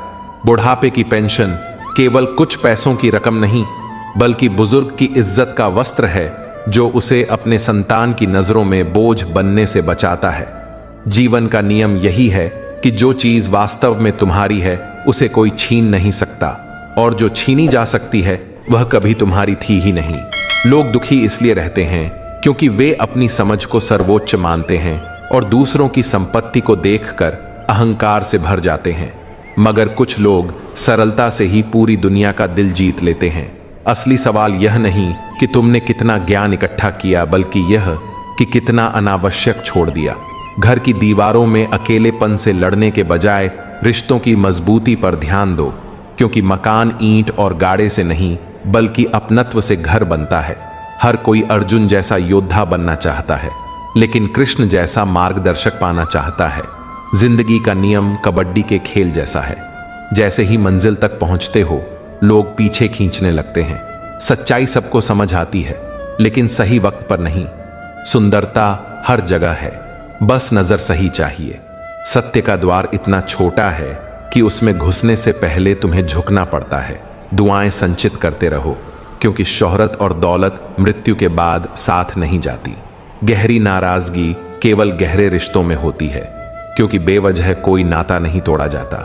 S1: बुढ़ापे की पेंशन केवल कुछ पैसों की रकम नहीं, बल्कि बुजुर्ग की इज्जत का वस्त्र है जो उसे अपने संतान की नजरों में बोझ बनने से बचाता है। जीवन का नियम यही है कि जो चीज वास्तव में तुम्हारी है उसे कोई छीन नहीं सकता, और जो छीनी जा सकती है वह कभी तुम्हारी थी ही नहीं। लोग दुखी इसलिए रहते हैं क्योंकि वे अपनी समझ को सर्वोच्च मानते हैं और दूसरों की संपत्ति को देखकर अहंकार से भर जाते हैं। मगर कुछ लोग सरलता से ही पूरी दुनिया का दिल जीत लेते हैं। असली सवाल यह नहीं कि तुमने कितना ज्ञान इकट्ठा किया, बल्कि यह कि कितना अनावश्यक छोड़ दिया। घर की दीवारों में अकेलेपन से लड़ने के बजाय रिश्तों की मजबूती पर ध्यान दो, क्योंकि मकान ईंट और गाड़े से नहीं बल्कि अपनत्व से घर बनता है। हर कोई अर्जुन जैसा योद्धा बनना चाहता है, लेकिन कृष्ण जैसा मार्गदर्शक पाना चाहता है। जिंदगी का नियम कबड्डी के खेल जैसा है। जैसे ही मंजिल तक पहुंचते हो लोग पीछे खींचने लगते हैं। सच्चाई सबको समझ आती है, लेकिन सही वक्त पर नहीं। सुंदरता हर जगह है, बस नजर सही चाहिए। सत्य का द्वार इतना छोटा है कि उसमें घुसने से पहले तुम्हें झुकना पड़ता है। दुआएं संचित करते रहो, क्योंकि शोहरत और दौलत मृत्यु के बाद साथ नहीं जाती। गहरी नाराजगी केवल गहरे रिश्तों में होती है, क्योंकि बेवजह कोई नाता नहीं तोड़ा जाता।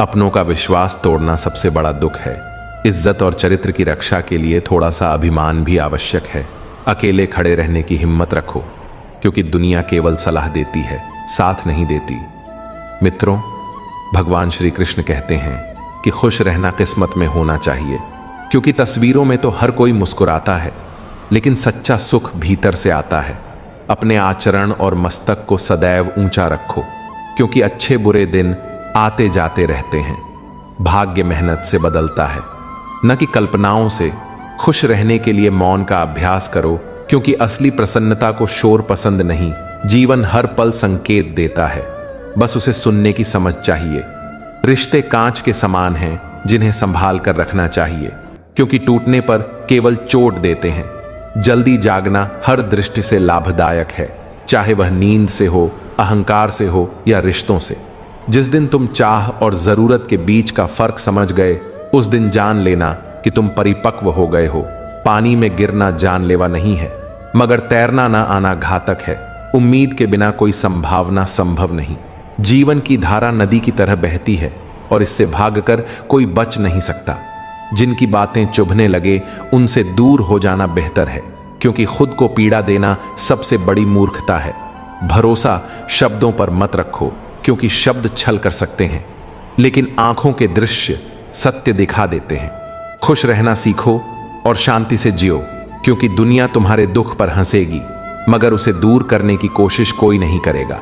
S1: अपनों का विश्वास तोड़ना सबसे बड़ा दुख है। इज्जत और चरित्र की रक्षा के लिए थोड़ा सा अभिमान भी आवश्यक है। अकेले खड़े रहने की हिम्मत रखो, क्योंकि दुनिया केवल सलाह देती है, साथ नहीं देती। मित्रों, भगवान श्री कृष्ण कहते हैं कि खुश रहना किस्मत में होना चाहिए, क्योंकि तस्वीरों में तो हर कोई मुस्कुराता है, लेकिन सच्चा सुख भीतर से आता है। अपने आचरण और मस्तक को सदैव ऊंचा रखो, क्योंकि अच्छे बुरे दिन आते जाते रहते हैं। भाग्य मेहनत से बदलता है, न कि कल्पनाओं से। खुश रहने के लिए मौन का अभ्यास करो, क्योंकि असली प्रसन्नता को शोर पसंद नहीं। जीवन हर पल संकेत देता है, बस उसे सुनने की समझ चाहिए। रिश्ते कांच के समान हैं जिन्हें संभाल कर रखना चाहिए, क्योंकि टूटने पर केवल चोट देते हैं। जल्दी जागना हर दृष्टि से लाभदायक है, चाहे वह नींद से हो, अहंकार से हो या रिश्तों से। जिस दिन तुम चाह और जरूरत के बीच का फर्क समझ गए, उस दिन जान लेना कि तुम परिपक्व हो गए हो। पानी में गिरना जानलेवा नहीं है, मगर तैरना ना आना घातक है। उम्मीद के बिना कोई संभावना संभव नहीं। जीवन की धारा नदी की तरह बहती है और इससे भागकर कोई बच नहीं सकता। जिनकी बातें चुभने लगे उनसे दूर हो जाना बेहतर है, क्योंकि खुद को पीड़ा देना सबसे बड़ी मूर्खता है। भरोसा शब्दों पर मत रखो, क्योंकि शब्द छल कर सकते हैं, लेकिन आंखों के दृश्य सत्य दिखा देते हैं। खुश रहना सीखो और शांति से जियो, क्योंकि दुनिया तुम्हारे दुख पर हंसेगी, मगर उसे दूर करने की कोशिश कोई नहीं करेगा।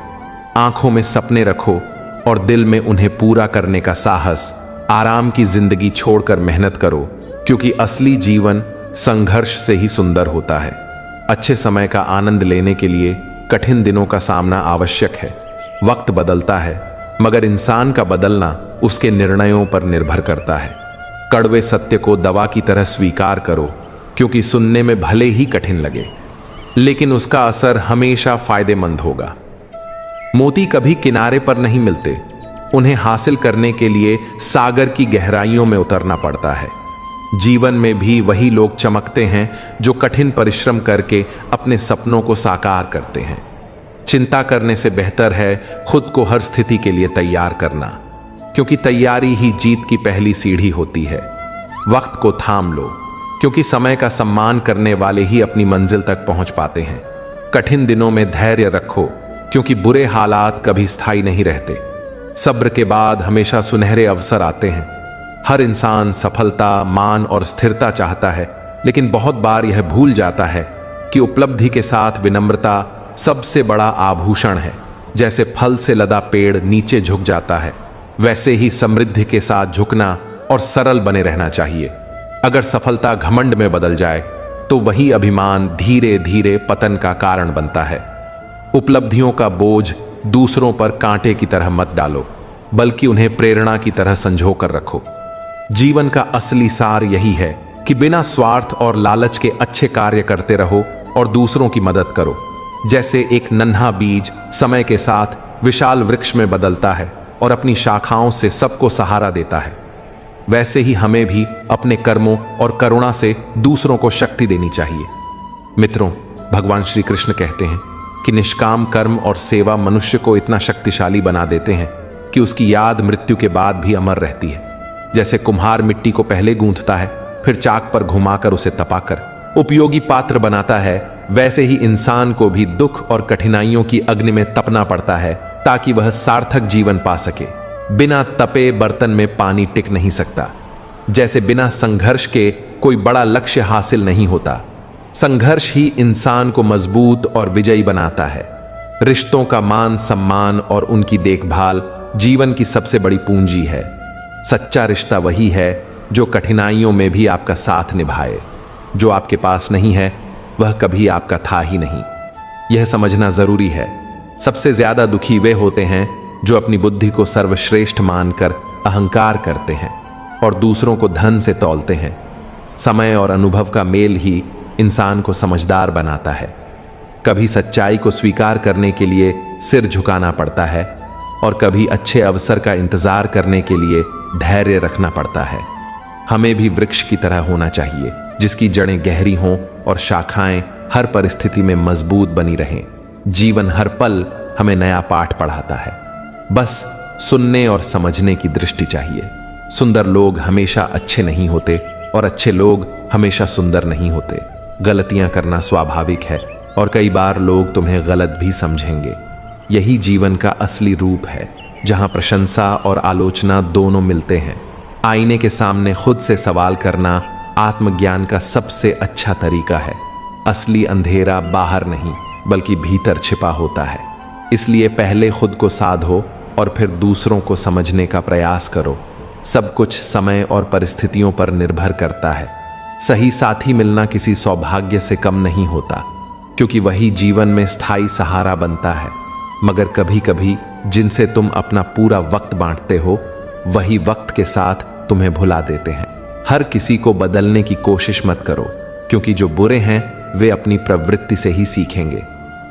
S1: आंखों में सपने रखो और दिल में उन्हें पूरा करने का साहस। आराम की जिंदगी छोड़कर मेहनत करो, क्योंकि असली जीवन संघर्ष से ही सुंदर होता है। अच्छे समय का आनंद लेने के लिए कठिन दिनों का सामना आवश्यक है। वक्त बदलता है, मगर इंसान का बदलना उसके निर्णयों पर निर्भर करता है। कड़वे सत्य को दवा की तरह स्वीकार करो, क्योंकि सुनने में भले ही कठिन लगे, लेकिन उसका असर हमेशा फायदेमंद होगा। मोती कभी किनारे पर नहीं मिलते, उन्हें हासिल करने के लिए सागर की गहराइयों में उतरना पड़ता है। जीवन में भी वही लोग चमकते हैं जो कठिन परिश्रम करके अपने सपनों को साकार करते हैं। चिंता करने से बेहतर है खुद को हर स्थिति के लिए तैयार करना, क्योंकि तैयारी ही जीत की पहली सीढ़ी होती है। वक्त को थाम लो, क्योंकि समय का सम्मान करने वाले ही अपनी मंजिल तक पहुंच पाते हैं। कठिन दिनों में धैर्य रखो, क्योंकि बुरे हालात कभी स्थायी नहीं रहते। सब्र के बाद हमेशा सुनहरे अवसर आते हैं। हर इंसान सफलता, मान और स्थिरता चाहता है, लेकिन बहुत बार यह भूल जाता है कि उपलब्धि के साथ विनम्रता सबसे बड़ा आभूषण है। जैसे फल से लदा पेड़ नीचे झुक जाता है, वैसे ही समृद्धि के साथ झुकना और सरल बने रहना चाहिए। अगर सफलता घमंड में बदल जाए तो वही अभिमान धीरे धीरे पतन का कारण बनता है। उपलब्धियों का बोझ दूसरों पर कांटे की तरह मत डालो, बल्कि उन्हें प्रेरणा की तरह संजो कर रखो। जीवन का असली सार यही है कि बिना स्वार्थ और लालच के अच्छे कार्य करते रहो और दूसरों की मदद करो। जैसे एक नन्हा बीज समय के साथ विशाल वृक्ष में बदलता है और अपनी शाखाओं से सबको सहारा देता है, वैसे ही हमें भी अपने कर्मों और करुणा से दूसरों को शक्ति देनी चाहिए। मित्रों, भगवान श्री कृष्ण कहते हैं कि निष्काम कर्म और सेवा मनुष्य को इतना शक्तिशाली बना देते हैं कि उसकी याद मृत्यु के बाद भी अमर रहती है। जैसे कुम्हार मिट्टी को पहले गूंथता है, फिर चाक पर घुमाकर उसे तपाकर उपयोगी पात्र बनाता है, वैसे ही इंसान को भी दुख और कठिनाइयों की अग्नि में तपना पड़ता है ताकि वह सार्थक जीवन पा सके। बिना तपे बर्तन में पानी टिक नहीं सकता। जैसे बिना संघर्ष के कोई बड़ा लक्ष्य हासिल नहीं होता। संघर्ष ही इंसान को मजबूत और विजयी बनाता है। रिश्तों का मान सम्मान और उनकी देखभाल जीवन की सबसे बड़ी पूंजी है। सच्चा रिश्ता वही है जो कठिनाइयों में भी आपका साथ निभाए। जो आपके पास नहीं है वह कभी आपका था ही नहीं, यह समझना जरूरी है। सबसे ज्यादा दुखी वे होते हैं जो अपनी बुद्धि को सर्वश्रेष्ठ मानकर अहंकार करते हैं और दूसरों को धन से तौलते हैं। समय और अनुभव का मेल ही इंसान को समझदार बनाता है। कभी सच्चाई को स्वीकार करने के लिए सिर झुकाना पड़ता है और कभी अच्छे अवसर का इंतजार करने के लिए धैर्य रखना पड़ता है। हमें भी वृक्ष की तरह होना चाहिए, जिसकी जड़ें गहरी हों और शाखाएं हर परिस्थिति में मजबूत बनी रहें। जीवन हर पल हमें नया पाठ पढ़ाता है, बस सुनने और समझने की दृष्टि चाहिए। सुंदर लोग हमेशा अच्छे नहीं होते और अच्छे लोग हमेशा सुंदर नहीं होते। गलतियां करना स्वाभाविक है और कई बार लोग तुम्हें गलत भी समझेंगे। यही जीवन का असली रूप है, जहां प्रशंसा और आलोचना दोनों मिलते हैं। आईने के सामने खुद से सवाल करना आत्मज्ञान का सबसे अच्छा तरीका है। असली अंधेरा बाहर नहीं बल्कि भीतर छिपा होता है। इसलिए पहले खुद को साधो और फिर दूसरों को समझने का प्रयास करो। सब कुछ समय और परिस्थितियों पर निर्भर करता है। सही साथी मिलना किसी सौभाग्य से कम नहीं होता, क्योंकि वही जीवन में स्थायी सहारा बनता है। मगर कभी कभी जिनसे तुम अपना पूरा वक्त बांटते हो वही वक्त के साथ तुम्हें भुला देते हैं। हर किसी को बदलने की कोशिश मत करो, क्योंकि जो बुरे हैं वे अपनी प्रवृत्ति से ही सीखेंगे।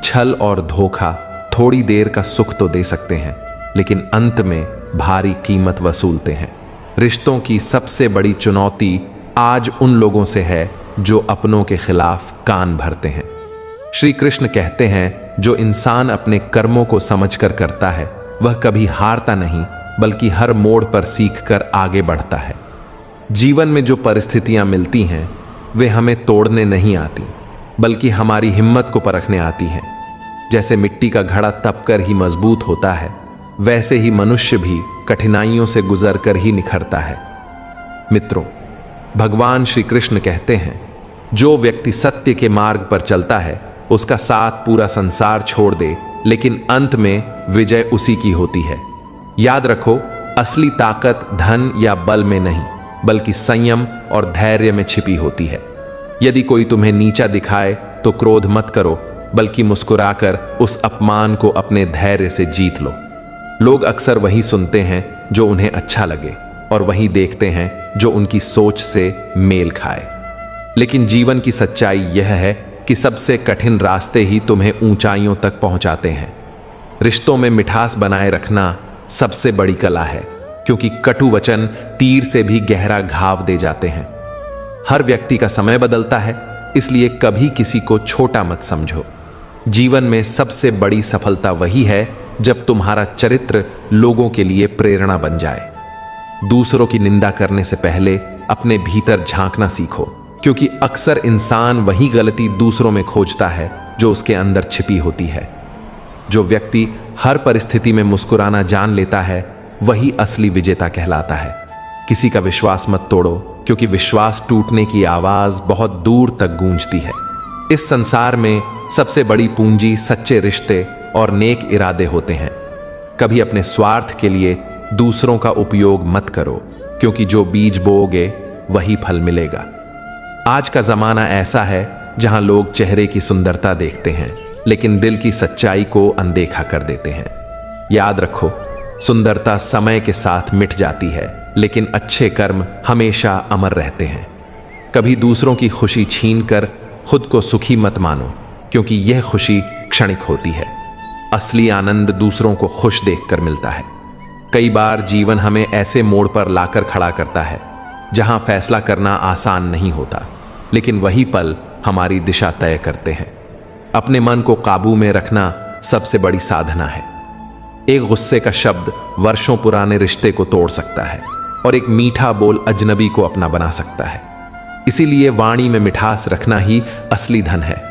S1: छल और धोखा थोड़ी देर का सुख तो दे सकते हैं, लेकिन अंत में भारी कीमत वसूलते हैं। रिश्तों की सबसे बड़ी चुनौती आज उन लोगों से है जो अपनों के खिलाफ कान भरते हैं। श्री कृष्ण कहते हैं, जो इंसान अपने कर्मों को समझकर करता है वह कभी हारता नहीं, बल्कि हर मोड़ पर सीखकर आगे बढ़ता है। जीवन में जो परिस्थितियां मिलती हैं वे हमें तोड़ने नहीं आती, बल्कि हमारी हिम्मत को परखने आती हैं। जैसे मिट्टी का घड़ा तपकर ही मजबूत होता है, वैसे ही मनुष्य भी कठिनाइयों से गुजरकर ही निखरता है। मित्रों, भगवान श्री कृष्ण कहते हैं, जो व्यक्ति सत्य के मार्ग पर चलता है उसका साथ पूरा संसार छोड़ दे, लेकिन अंत में विजय उसी की होती है। याद रखो, असली ताकत धन या बल में नहीं, बल्कि संयम और धैर्य में छिपी होती है। यदि कोई तुम्हें नीचा दिखाए तो क्रोध मत करो, बल्कि मुस्कुराकर उस अपमान को अपने धैर्य से जीत लो। लोग अक्सर वही सुनते हैं जो उन्हें अच्छा लगे, और वही देखते हैं जो उनकी सोच से मेल खाए। लेकिन जीवन की सच्चाई यह है कि सबसे कठिन रास्ते ही तुम्हें ऊंचाइयों तक पहुंचाते हैं। रिश्तों में मिठास बनाए रखना सबसे बड़ी कला है, क्योंकि कटु वचन तीर से भी गहरा घाव दे जाते हैं। हर व्यक्ति का समय बदलता है, इसलिए कभी किसी को छोटा मत समझो। जीवन में सबसे बड़ी सफलता वही है जब तुम्हारा चरित्र लोगों के लिए प्रेरणा बन जाए। दूसरों की निंदा करने से पहले अपने भीतर झांकना सीखो, क्योंकि अक्सर इंसान वही गलती दूसरों में खोजता है जो उसके अंदर छिपी होती है। जो व्यक्ति हर परिस्थिति में मुस्कुराना जान लेता है वही असली विजेता कहलाता है। किसी का विश्वास मत तोड़ो, क्योंकि विश्वास टूटने की आवाज बहुत दूर तक गूंजती है। इस संसार में सबसे बड़ी पूंजी सच्चे रिश्ते और नेक इरादे होते हैं। कभी अपने स्वार्थ के लिए दूसरों का उपयोग मत करो, क्योंकि जो बीज बोओगे वही फल मिलेगा। आज का जमाना ऐसा है जहां लोग चेहरे की सुंदरता देखते हैं, लेकिन दिल की सच्चाई को अनदेखा कर देते हैं। याद रखो, सुंदरता समय के साथ मिट जाती है, लेकिन अच्छे कर्म हमेशा अमर रहते हैं। कभी दूसरों की खुशी छीनकर खुद को सुखी मत मानो, क्योंकि यह खुशी क्षणिक होती है। असली आनंद दूसरों को खुश देखकर मिलता है। कई बार जीवन हमें ऐसे मोड़ पर लाकर खड़ा करता है जहां फैसला करना आसान नहीं होता, लेकिन वही पल हमारी दिशा तय करते हैं। अपने मन को काबू में रखना सबसे बड़ी साधना है। एक गुस्से का शब्द वर्षों पुराने रिश्ते को तोड़ सकता है, और एक मीठा बोल अजनबी को अपना बना सकता है। इसीलिए वाणी में मिठास रखना ही असली धन है।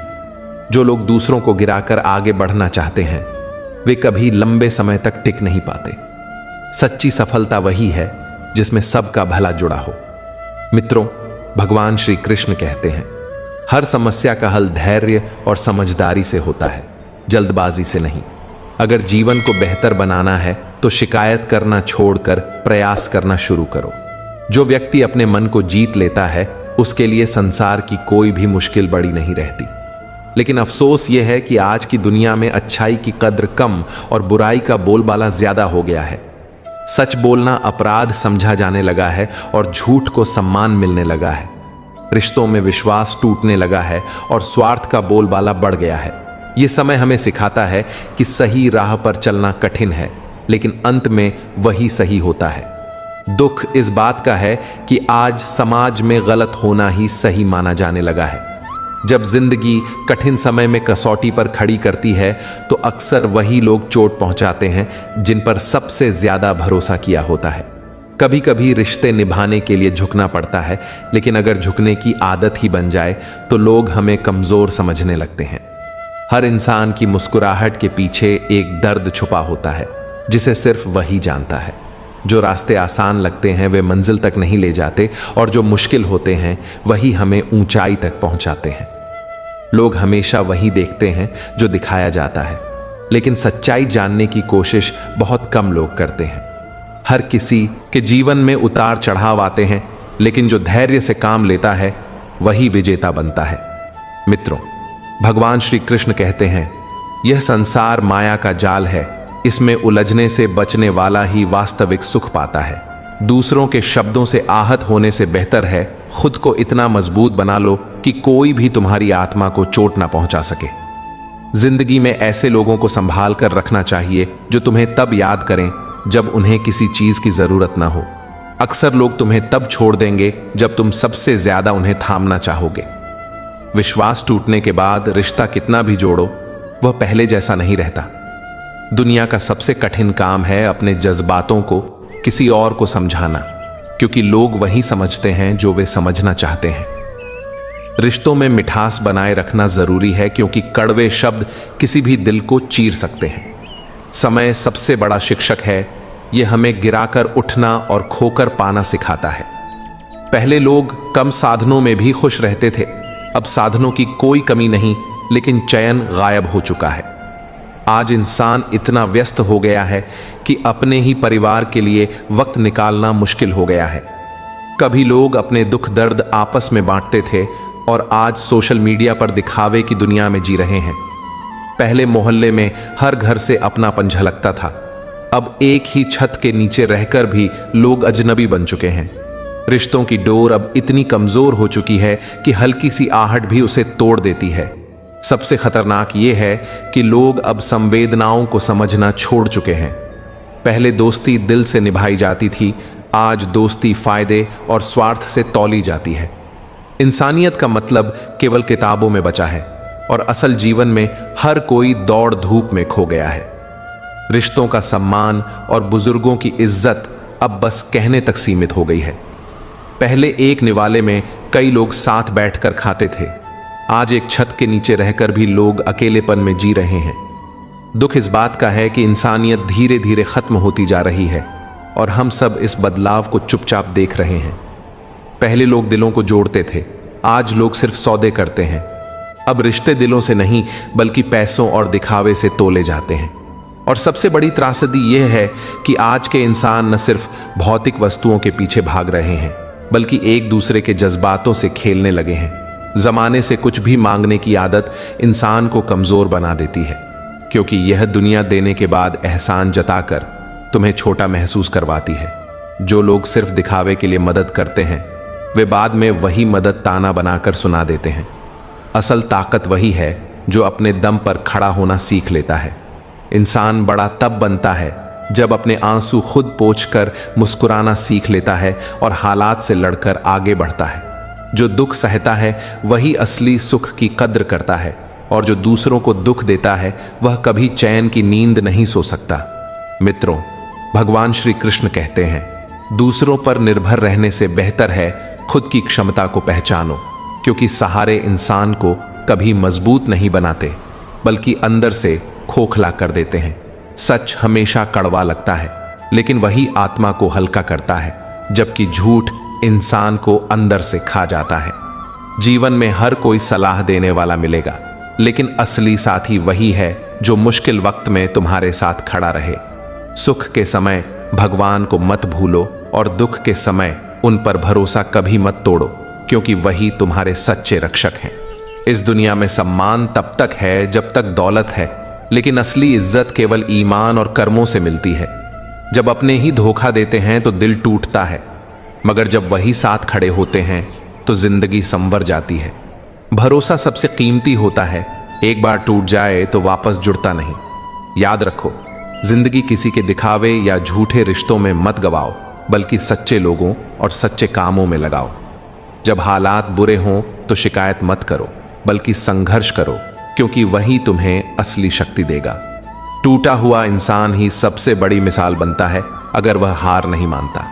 S1: जो लोग दूसरों को गिराकर आगे बढ़ना चाहते हैं वे कभी लंबे समय तक टिक नहीं पाते। सच्ची सफलता वही है जिसमें सबका भला जुड़ा हो। मित्रों, भगवान श्री कृष्ण कहते हैं, हर समस्या का हल धैर्य और समझदारी से होता है, जल्दबाजी से नहीं। अगर जीवन को बेहतर बनाना है तो शिकायत करना छोड़कर प्रयास करना शुरू करो। जो व्यक्ति अपने मन को जीत लेता है उसके लिए संसार की कोई भी मुश्किल बड़ी नहीं रहती। लेकिन अफसोस यह है कि आज की दुनिया में अच्छाई की कद्र कम और बुराई का बोलबाला ज्यादा हो गया है। सच बोलना अपराध समझा जाने लगा है और झूठ को सम्मान मिलने लगा है। रिश्तों में विश्वास टूटने लगा है और स्वार्थ का बोलबाला बढ़ गया है। यह समय हमें सिखाता है कि सही राह पर चलना कठिन है, लेकिन अंत में वही सही होता है। दुख इस बात का है कि आज समाज में गलत होना ही सही माना जाने लगा है। जब जिंदगी कठिन समय में कसौटी पर खड़ी करती है तो अक्सर वही लोग चोट पहुंचाते हैं जिन पर सबसे ज्यादा भरोसा किया होता है। कभी कभी रिश्ते निभाने के लिए झुकना पड़ता है, लेकिन अगर झुकने की आदत ही बन जाए तो लोग हमें कमजोर समझने लगते हैं। हर इंसान की मुस्कुराहट के पीछे एक दर्द छुपा होता है जिसे सिर्फ वही जानता है। जो रास्ते आसान लगते हैं वे मंजिल तक नहीं ले जाते, और जो मुश्किल होते हैं वही हमें ऊंचाई तक पहुंचाते हैं। लोग हमेशा वही देखते हैं जो दिखाया जाता है, लेकिन सच्चाई जानने की कोशिश बहुत कम लोग करते हैं। हर किसी के जीवन में उतार चढ़ाव आते हैं, लेकिन जो धैर्य से काम लेता है वही विजेता बनता है। मित्रों, भगवान श्री कृष्ण कहते हैं, यह संसार माया का जाल है, इसमें उलझने से बचने वाला ही वास्तविक सुख पाता है। दूसरों के शब्दों से आहत होने से बेहतर है खुद को इतना मजबूत बना लो कि कोई भी तुम्हारी आत्मा को चोट ना पहुंचा सके। जिंदगी में ऐसे लोगों को संभाल कर रखना चाहिए जो तुम्हें तब याद करें जब उन्हें किसी चीज की जरूरत ना हो। अक्सर लोग तुम्हें तब छोड़ देंगे जब तुम सबसे ज्यादा उन्हें थामना चाहोगे। विश्वास टूटने के बाद रिश्ता कितना भी जोड़ो वह पहले जैसा नहीं रहता। दुनिया का सबसे कठिन काम है अपने जज्बातों को किसी और को समझाना, क्योंकि लोग वही समझते हैं जो वे समझना चाहते हैं। रिश्तों में मिठास बनाए रखना जरूरी है, क्योंकि कड़वे शब्द किसी भी दिल को चीर सकते हैं। समय सबसे बड़ा शिक्षक है, यह हमें गिराकर उठना और खोकर पाना सिखाता है। पहले लोग कम साधनों में भी खुश रहते थे, अब साधनों की कोई कमी नहीं, लेकिन चैन गायब हो चुका है। आज इंसान इतना व्यस्त हो गया है कि अपने ही परिवार के लिए वक्त निकालना मुश्किल हो गया है। कभी लोग अपने दुख दर्द आपस में बांटते थे और आज सोशल मीडिया पर दिखावे की दुनिया में जी रहे हैं। पहले मोहल्ले में हर घर से अपनापन झलकता था, अब एक ही छत के नीचे रहकर भी लोग अजनबी बन चुके हैं। रिश्तों की डोर अब इतनी कमजोर हो चुकी है कि हल्की सी आहट भी उसे तोड़ देती है। सबसे खतरनाक यह है कि लोग अब संवेदनाओं को समझना छोड़ चुके हैं। पहले दोस्ती दिल से निभाई जाती थी, आज दोस्ती फायदे और स्वार्थ से तौली जाती है। इंसानियत का मतलब केवल किताबों में बचा है और असल जीवन में हर कोई दौड़ धूप में खो गया है। रिश्तों का सम्मान और बुजुर्गों की इज्जत अब बस कहने तक सीमित हो गई है। पहले एक निवाले में कई लोग साथ बैठकर खाते थे, आज एक छत के नीचे रहकर भी लोग अकेलेपन में जी रहे हैं। दुख इस बात का है कि इंसानियत धीरे धीरे खत्म होती जा रही है और हम सब इस बदलाव को चुपचाप देख रहे हैं। पहले लोग दिलों को जोड़ते थे, आज लोग सिर्फ सौदे करते हैं। अब रिश्ते दिलों से नहीं बल्कि पैसों और दिखावे से तोले जाते हैं। और सबसे बड़ी त्रासदी यह है कि आज के इंसान न सिर्फ भौतिक वस्तुओं के पीछे भाग रहे हैं, बल्कि एक दूसरे के जज्बातों से खेलने लगे हैं। जमाने से कुछ भी मांगने की आदत इंसान को कमजोर बना देती है, क्योंकि यह दुनिया देने के बाद एहसान जताकर तुम्हें छोटा महसूस करवाती है। जो लोग सिर्फ दिखावे के लिए मदद करते हैं, वे बाद में वही मदद ताना बनाकर सुना देते हैं। असल ताकत वही है जो अपने दम पर खड़ा होना सीख लेता है। इंसान बड़ा तब बनता है जब अपने आंसू खुद पोंछकर मुस्कुराना सीख लेता है और हालात से लड़कर आगे बढ़ता है। जो दुख सहता है वही असली सुख की कद्र करता है, और जो दूसरों को दुख देता है वह कभी चैन की नींद नहीं सो सकता। मित्रों, भगवान श्री कृष्ण कहते हैं, दूसरों पर निर्भर रहने से बेहतर है खुद की क्षमता को पहचानो, क्योंकि सहारे इंसान को कभी मजबूत नहीं बनाते बल्कि अंदर से खोखला कर देते हैं। सच हमेशा कड़वा लगता है, लेकिन वही आत्मा को हल्का करता है, जबकि झूठ इंसान को अंदर से खा जाता है। जीवन में हर कोई सलाह देने वाला मिलेगा, लेकिन असली साथी वही है जो मुश्किल वक्त में तुम्हारे साथ खड़ा रहे। सुख के समय भगवान को मत भूलो और दुख के समय उन पर भरोसा कभी मत तोड़ो, क्योंकि वही तुम्हारे सच्चे रक्षक हैं। इस दुनिया में सम्मान तब तक है जब तक दौलत है, लेकिन असली इज्जत केवल ईमान और कर्मों से मिलती है। जब अपने ही धोखा देते हैं तो दिल टूटता है, मगर जब वही साथ खड़े होते हैं तो जिंदगी संवर जाती है। भरोसा सबसे कीमती होता है, एक बार टूट जाए तो वापस जुड़ता नहीं। याद रखो, जिंदगी किसी के दिखावे या झूठे रिश्तों में मत गवाओ, बल्कि सच्चे लोगों और सच्चे कामों में लगाओ। जब हालात बुरे हों तो शिकायत मत करो, बल्कि संघर्ष करो, क्योंकि वही तुम्हें असली शक्ति देगा। टूटा हुआ इंसान ही सबसे बड़ी मिसाल बनता है अगर वह हार नहीं मानता।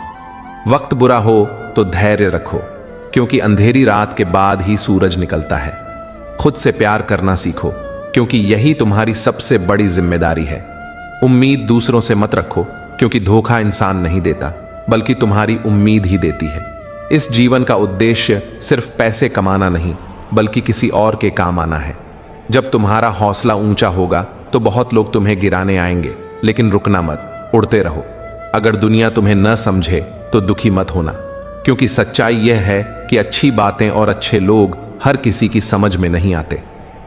S1: वक्त बुरा हो तो धैर्य रखो, क्योंकि अंधेरी रात के बाद ही सूरज निकलता है। खुद से प्यार करना सीखो, क्योंकि यही तुम्हारी सबसे बड़ी जिम्मेदारी है। उम्मीद दूसरों से मत रखो, क्योंकि धोखा इंसान नहीं देता, बल्कि तुम्हारी उम्मीद ही देती है। इस जीवन का उद्देश्य सिर्फ पैसे कमाना नहीं, बल्कि किसी और के काम आना है। जब तुम्हारा हौसला ऊंचा होगा तो बहुत लोग तुम्हें गिराने आएंगे, लेकिन रुकना मत, उड़ते रहो। अगर दुनिया तुम्हें न समझे तो दुखी मत होना, क्योंकि सच्चाई यह है कि अच्छी बातें और अच्छे लोग हर किसी की समझ में नहीं आते।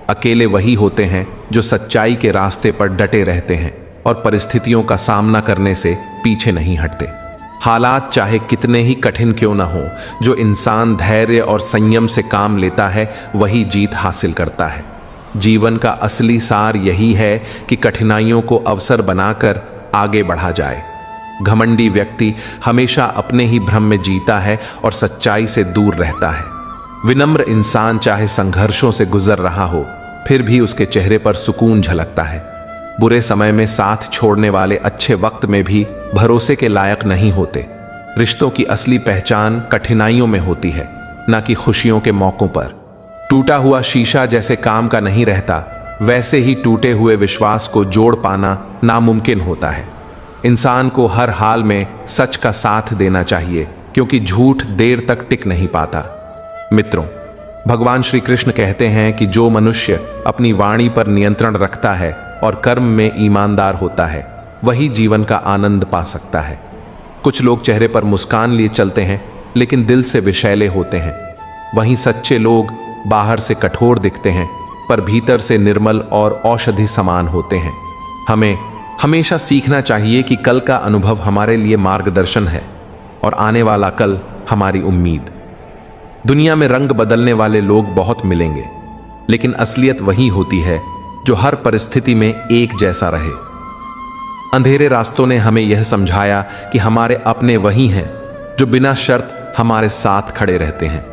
S1: अकेले वही होते हैं जो सच्चाई के रास्ते पर डटे रहते हैं और परिस्थितियों का सामना करने से पीछे नहीं हटते। हालात चाहे कितने ही कठिन क्यों न हो, जो इंसान धैर्य और संयम से काम लेता है वही जीत हासिल करता है। जीवन का असली सार यही है कि कठिनाइयों को अवसर बनाकर आगे बढ़ा जाए। घमंडी व्यक्ति हमेशा अपने ही भ्रम में जीता है और सच्चाई से दूर रहता है। विनम्र इंसान चाहे संघर्षों से गुजर रहा हो, फिर भी उसके चेहरे पर सुकून झलकता है। बुरे समय में साथ छोड़ने वाले अच्छे वक्त में भी भरोसे के लायक नहीं होते। रिश्तों की असली पहचान कठिनाइयों में होती है, न कि खुशियों के मौकों पर। टूटा हुआ शीशा जैसे काम का नहीं रहता, वैसे ही टूटे हुए विश्वास को जोड़ पाना नामुमकिन होता है। इंसान को हर हाल में सच का साथ देना चाहिए, क्योंकि झूठ देर तक टिक नहीं पाता। मित्रों, भगवान श्री कृष्ण कहते हैं कि जो मनुष्य अपनी वाणी पर नियंत्रण रखता है और कर्म में ईमानदार होता है, वही जीवन का आनंद पा सकता है। कुछ लोग चेहरे पर मुस्कान लिए चलते हैं, लेकिन दिल से विषैले होते हैं। वहीं सच्चे लोग बाहर से कठोर दिखते हैं, पर भीतर से निर्मल और औषधि समान होते हैं। हमें हमेशा सीखना चाहिए कि कल का अनुभव हमारे लिए मार्गदर्शन है और आने वाला कल हमारी उम्मीद। दुनिया में रंग बदलने वाले लोग बहुत मिलेंगे, लेकिन असलियत वही होती है जो हर परिस्थिति में एक जैसा रहे। अंधेरे रास्तों ने हमें यह समझाया कि हमारे अपने वही हैं जो बिना शर्त हमारे साथ खड़े रहते हैं।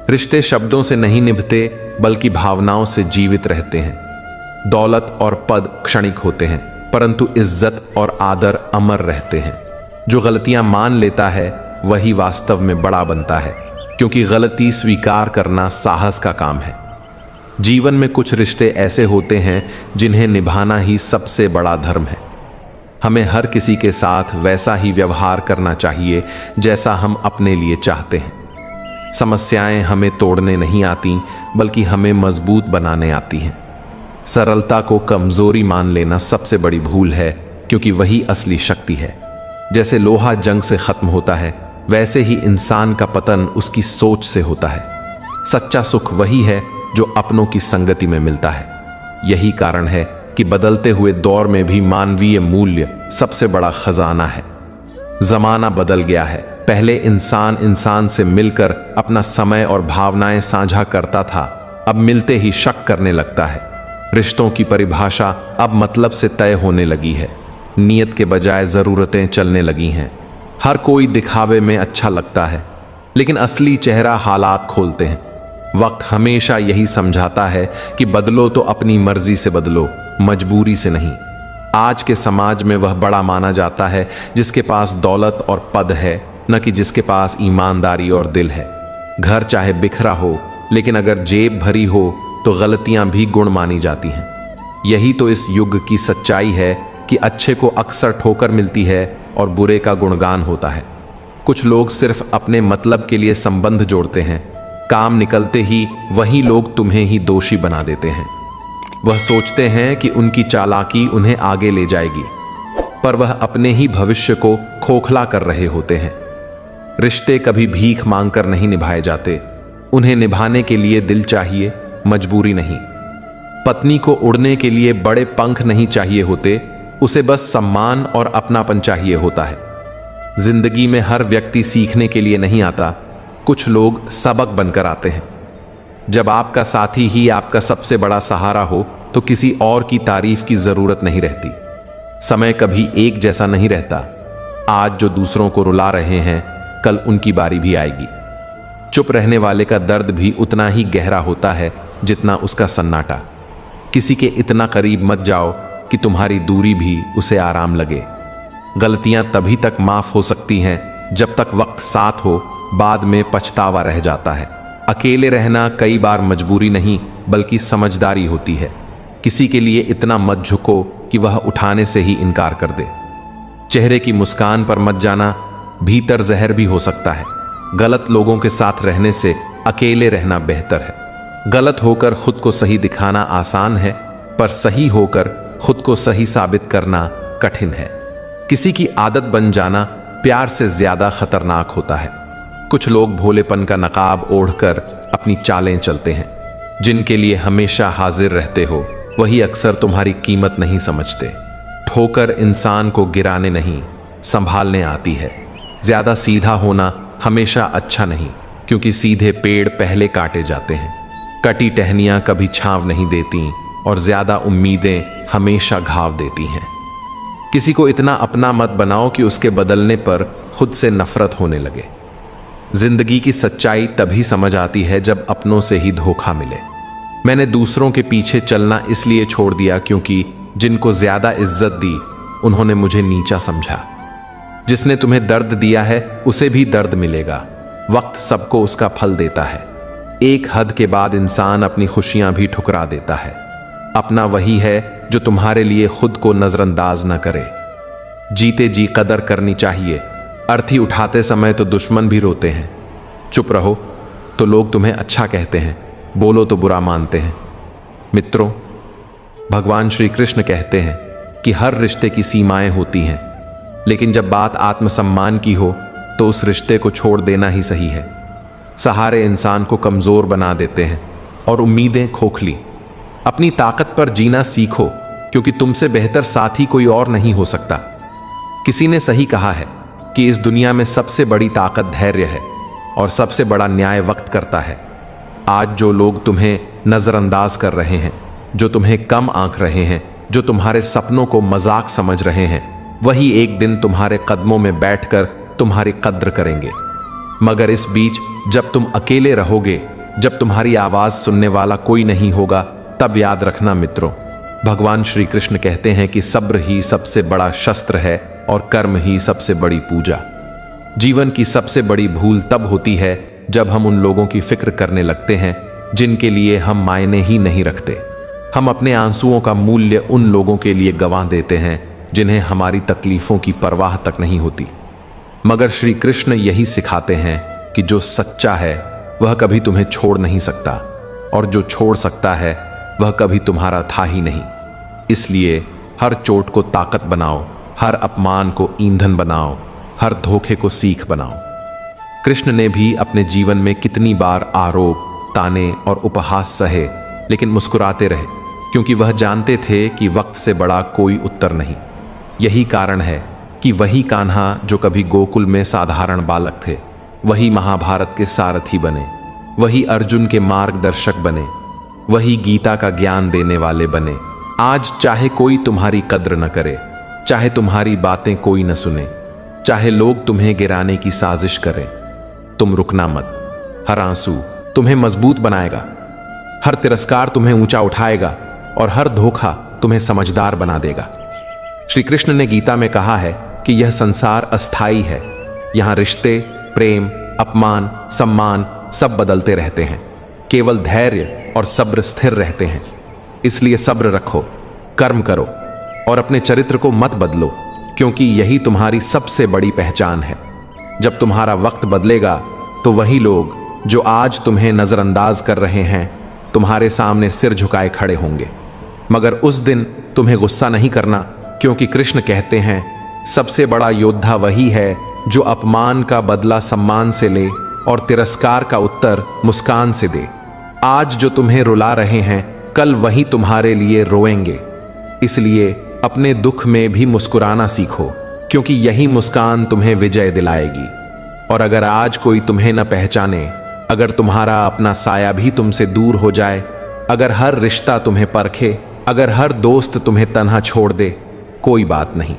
S1: रिश्ते शब्दों से नहीं निभते, बल्कि भावनाओं से जीवित रहते हैं। दौलत और पद क्षणिक होते हैं, परंतु इज्जत और आदर अमर रहते हैं। जो गलतियां मान लेता है वही वास्तव में बड़ा बनता है, क्योंकि गलती स्वीकार करना साहस का काम है। जीवन में कुछ रिश्ते ऐसे होते हैं जिन्हें निभाना ही सबसे बड़ा धर्म है। हमें हर किसी के साथ वैसा ही व्यवहार करना चाहिए जैसा हम अपने लिए चाहते हैं। समस्याएं हमें तोड़ने नहीं आती, बल्कि हमें मजबूत बनाने आती हैं। सरलता को कमजोरी मान लेना सबसे बड़ी भूल है, क्योंकि वही असली शक्ति है। जैसे लोहा जंग से खत्म होता है, वैसे ही इंसान का पतन उसकी सोच से होता है। सच्चा सुख वही है जो अपनों की संगति में मिलता है। यही कारण है कि बदलते हुए दौर में भी मानवीय मूल्य सबसे बड़ा खजाना है। जमाना बदल गया है। पहले इंसान इंसान से मिलकर अपना समय और भावनाएं साझा करता था, अब मिलते ही शक करने लगता है। रिश्तों की परिभाषा अब मतलब से तय होने लगी है। नियत के बजाय जरूरतें चलने लगी हैं। हर कोई दिखावे में अच्छा लगता है, लेकिन असली चेहरा हालात खोलते हैं। वक्त हमेशा यही समझाता है कि बदलो तो अपनी मर्जी से बदलो, मजबूरी से नहीं। आज के समाज में वह बड़ा माना जाता है जिसके पास दौलत और पद है, न कि जिसके पास ईमानदारी और दिल है। घर चाहे बिखरा हो, लेकिन अगर जेब भरी हो तो गलतियां भी गुण मानी जाती हैं। यही तो इस युग की सच्चाई है कि अच्छे को अक्सर ठोकर मिलती है और बुरे का गुणगान होता है। कुछ लोग सिर्फ अपने मतलब के लिए संबंध जोड़ते हैं। काम निकलते ही वही लोग तुम्हें ही दोषी बना देते हैं। वह सोचते हैं कि उनकी चालाकी उन्हें आगे ले जाएगी, पर वह अपने ही भविष्य को खोखला कर रहे होते हैं। रिश्ते कभी भीख मांगकर नहीं निभाए जाते, उन्हें निभाने के लिए दिल चाहिए, मजबूरी नहीं। पत्नी को उड़ने के लिए बड़े पंख नहीं चाहिए होते, उसे बस सम्मान और अपनापन चाहिए होता है। जिंदगी में हर व्यक्ति सीखने के लिए नहीं आता, कुछ लोग सबक बनकर आते हैं। जब आपका साथी ही आपका सबसे बड़ा सहारा हो, तो किसी और की तारीफ की जरूरत नहीं रहती। समय कभी एक जैसा नहीं रहता। आज जो दूसरों को रुला रहे हैं, कल उनकी बारी भी आएगी। चुप रहने वाले का दर्द भी उतना ही गहरा होता है जितना उसका सन्नाटा। किसी के इतना करीब मत जाओ कि तुम्हारी दूरी भी उसे आराम लगे। गलतियां तभी तक माफ हो सकती हैं जब तक वक्त साथ हो, बाद में पछतावा रह जाता है। अकेले रहना कई बार मजबूरी नहीं, बल्कि समझदारी होती है। किसी के लिए इतना मत झुको कि वह उठाने से ही इनकार कर दे। चेहरे की मुस्कान पर मत जाना, भीतर जहर भी हो सकता है। गलत लोगों के साथ रहने से अकेले रहना बेहतर है। गलत होकर खुद को सही दिखाना आसान है, पर सही होकर खुद को सही साबित करना कठिन है। किसी की आदत बन जाना प्यार से ज्यादा खतरनाक होता है। कुछ लोग भोलेपन का नकाब ओढ़कर अपनी चालें चलते हैं। जिनके लिए हमेशा हाजिर रहते हो, वही अक्सर तुम्हारी कीमत नहीं समझते। ठोकर इंसान को गिराने नहीं, संभालने आती है। ज्यादा सीधा होना हमेशा अच्छा नहीं, क्योंकि सीधे पेड़ पहले काटे जाते हैं। कटी टहनियां कभी छांव नहीं देती और ज्यादा उम्मीदें हमेशा घाव देती हैं। किसी को इतना अपना मत बनाओ कि उसके बदलने पर खुद से नफरत होने लगे। जिंदगी की सच्चाई तभी समझ आती है जब अपनों से ही धोखा मिले। मैंने दूसरों के पीछे चलना इसलिए छोड़ दिया क्योंकि जिनको ज्यादा इज्जत दी उन्होंने मुझे नीचा समझा। जिसने तुम्हें दर्द दिया है उसे भी दर्द मिलेगा। वक्त सबको उसका फल देता है। एक हद के बाद इंसान अपनी खुशियां भी ठुकरा देता है। अपना वही है जो तुम्हारे लिए खुद को नजरअंदाज न करे। जीते जी कदर करनी चाहिए। अर्थी उठाते समय तो दुश्मन भी रोते हैं। चुप रहो तो लोग तुम्हें अच्छा कहते हैं, बोलो तो बुरा मानते हैं। मित्रों, भगवान श्री कृष्ण कहते हैं कि हर रिश्ते की सीमाएं होती हैं, लेकिन जब बात आत्मसम्मान की हो तो उस रिश्ते को छोड़ देना ही सही है। सहारे इंसान को कमजोर बना देते हैं और उम्मीदें खोखली। अपनी ताकत पर जीना सीखो, क्योंकि तुमसे बेहतर साथी कोई और नहीं हो सकता। किसी ने सही कहा है कि इस दुनिया में सबसे बड़ी ताकत धैर्य है और सबसे बड़ा न्याय वक्त करता है। आज जो लोग तुम्हें नजरअंदाज कर रहे हैं, जो तुम्हें कम आंक रहे हैं, जो तुम्हारे सपनों को मजाक समझ रहे हैं, वही एक दिन तुम्हारे कदमों में बैठकर तुम्हारी कद्र करेंगे। मगर इस बीच जब तुम अकेले रहोगे, जब तुम्हारी आवाज सुनने वाला कोई नहीं होगा, तब याद रखना मित्रों, भगवान श्री कृष्ण कहते हैं कि सब्र ही सबसे बड़ा शस्त्र है और कर्म ही सबसे बड़ी पूजा। जीवन की सबसे बड़ी भूल तब होती है जब हम उन लोगों की फिक्र करने लगते हैं जिनके लिए हम मायने ही नहीं रखते। हम अपने आंसुओं का मूल्य उन लोगों के लिए गंवा देते हैं जिन्हें हमारी तकलीफों की परवाह तक नहीं होती। मगर श्री कृष्ण यही सिखाते हैं कि जो सच्चा है वह कभी तुम्हें छोड़ नहीं सकता, और जो छोड़ सकता है वह कभी तुम्हारा था ही नहीं। इसलिए हर चोट को ताकत बनाओ, हर अपमान को ईंधन बनाओ, हर धोखे को सीख बनाओ। कृष्ण ने भी अपने जीवन में कितनी बार आरोप, ताने और उपहास सहे, लेकिन मुस्कुराते रहे, क्योंकि वह जानते थे कि वक्त से बड़ा कोई उत्तर नहीं। यही कारण है कि वही कान्हा जो कभी गोकुल में साधारण बालक थे, वही महाभारत के सारथी बने, वही अर्जुन के मार्गदर्शक बने, वही गीता का ज्ञान देने वाले बने। आज चाहे कोई तुम्हारी कद्र न करे, चाहे तुम्हारी बातें कोई न सुने, चाहे लोग तुम्हें गिराने की साजिश करें, तुम रुकना मत। हर आंसू तुम्हें मजबूत बनाएगा, हर तिरस्कार तुम्हें ऊंचा उठाएगा और हर धोखा तुम्हें समझदार बना देगा। श्री कृष्ण ने गीता में कहा है कि यह संसार अस्थाई है। यहां रिश्ते, प्रेम, अपमान, सम्मान सब बदलते रहते हैं, केवल धैर्य और सब्र स्थिर रहते हैं। इसलिए सब्र रखो, कर्म करो और अपने चरित्र को मत बदलो, क्योंकि यही तुम्हारी सबसे बड़ी पहचान है। जब तुम्हारा वक्त बदलेगा तो वही लोग जो आज तुम्हें नजरअंदाज कर रहे हैं तुम्हारे सामने सिर झुकाए खड़े होंगे। मगर उस दिन तुम्हें गुस्सा नहीं करना, क्योंकि कृष्ण कहते हैं सबसे बड़ा योद्धा वही है जो अपमान का बदला सम्मान से ले और तिरस्कार का उत्तर मुस्कान से दे। आज जो तुम्हें रुला रहे हैं कल वही तुम्हारे लिए रोएंगे। इसलिए अपने दुख में भी मुस्कुराना सीखो, क्योंकि यही मुस्कान तुम्हें विजय दिलाएगी। और अगर आज कोई तुम्हें न पहचाने, अगर तुम्हारा अपना साया भी तुमसे दूर हो जाए, अगर हर रिश्ता तुम्हें परखे, अगर हर दोस्त तुम्हें तन्हा छोड़ दे, कोई बात नहीं।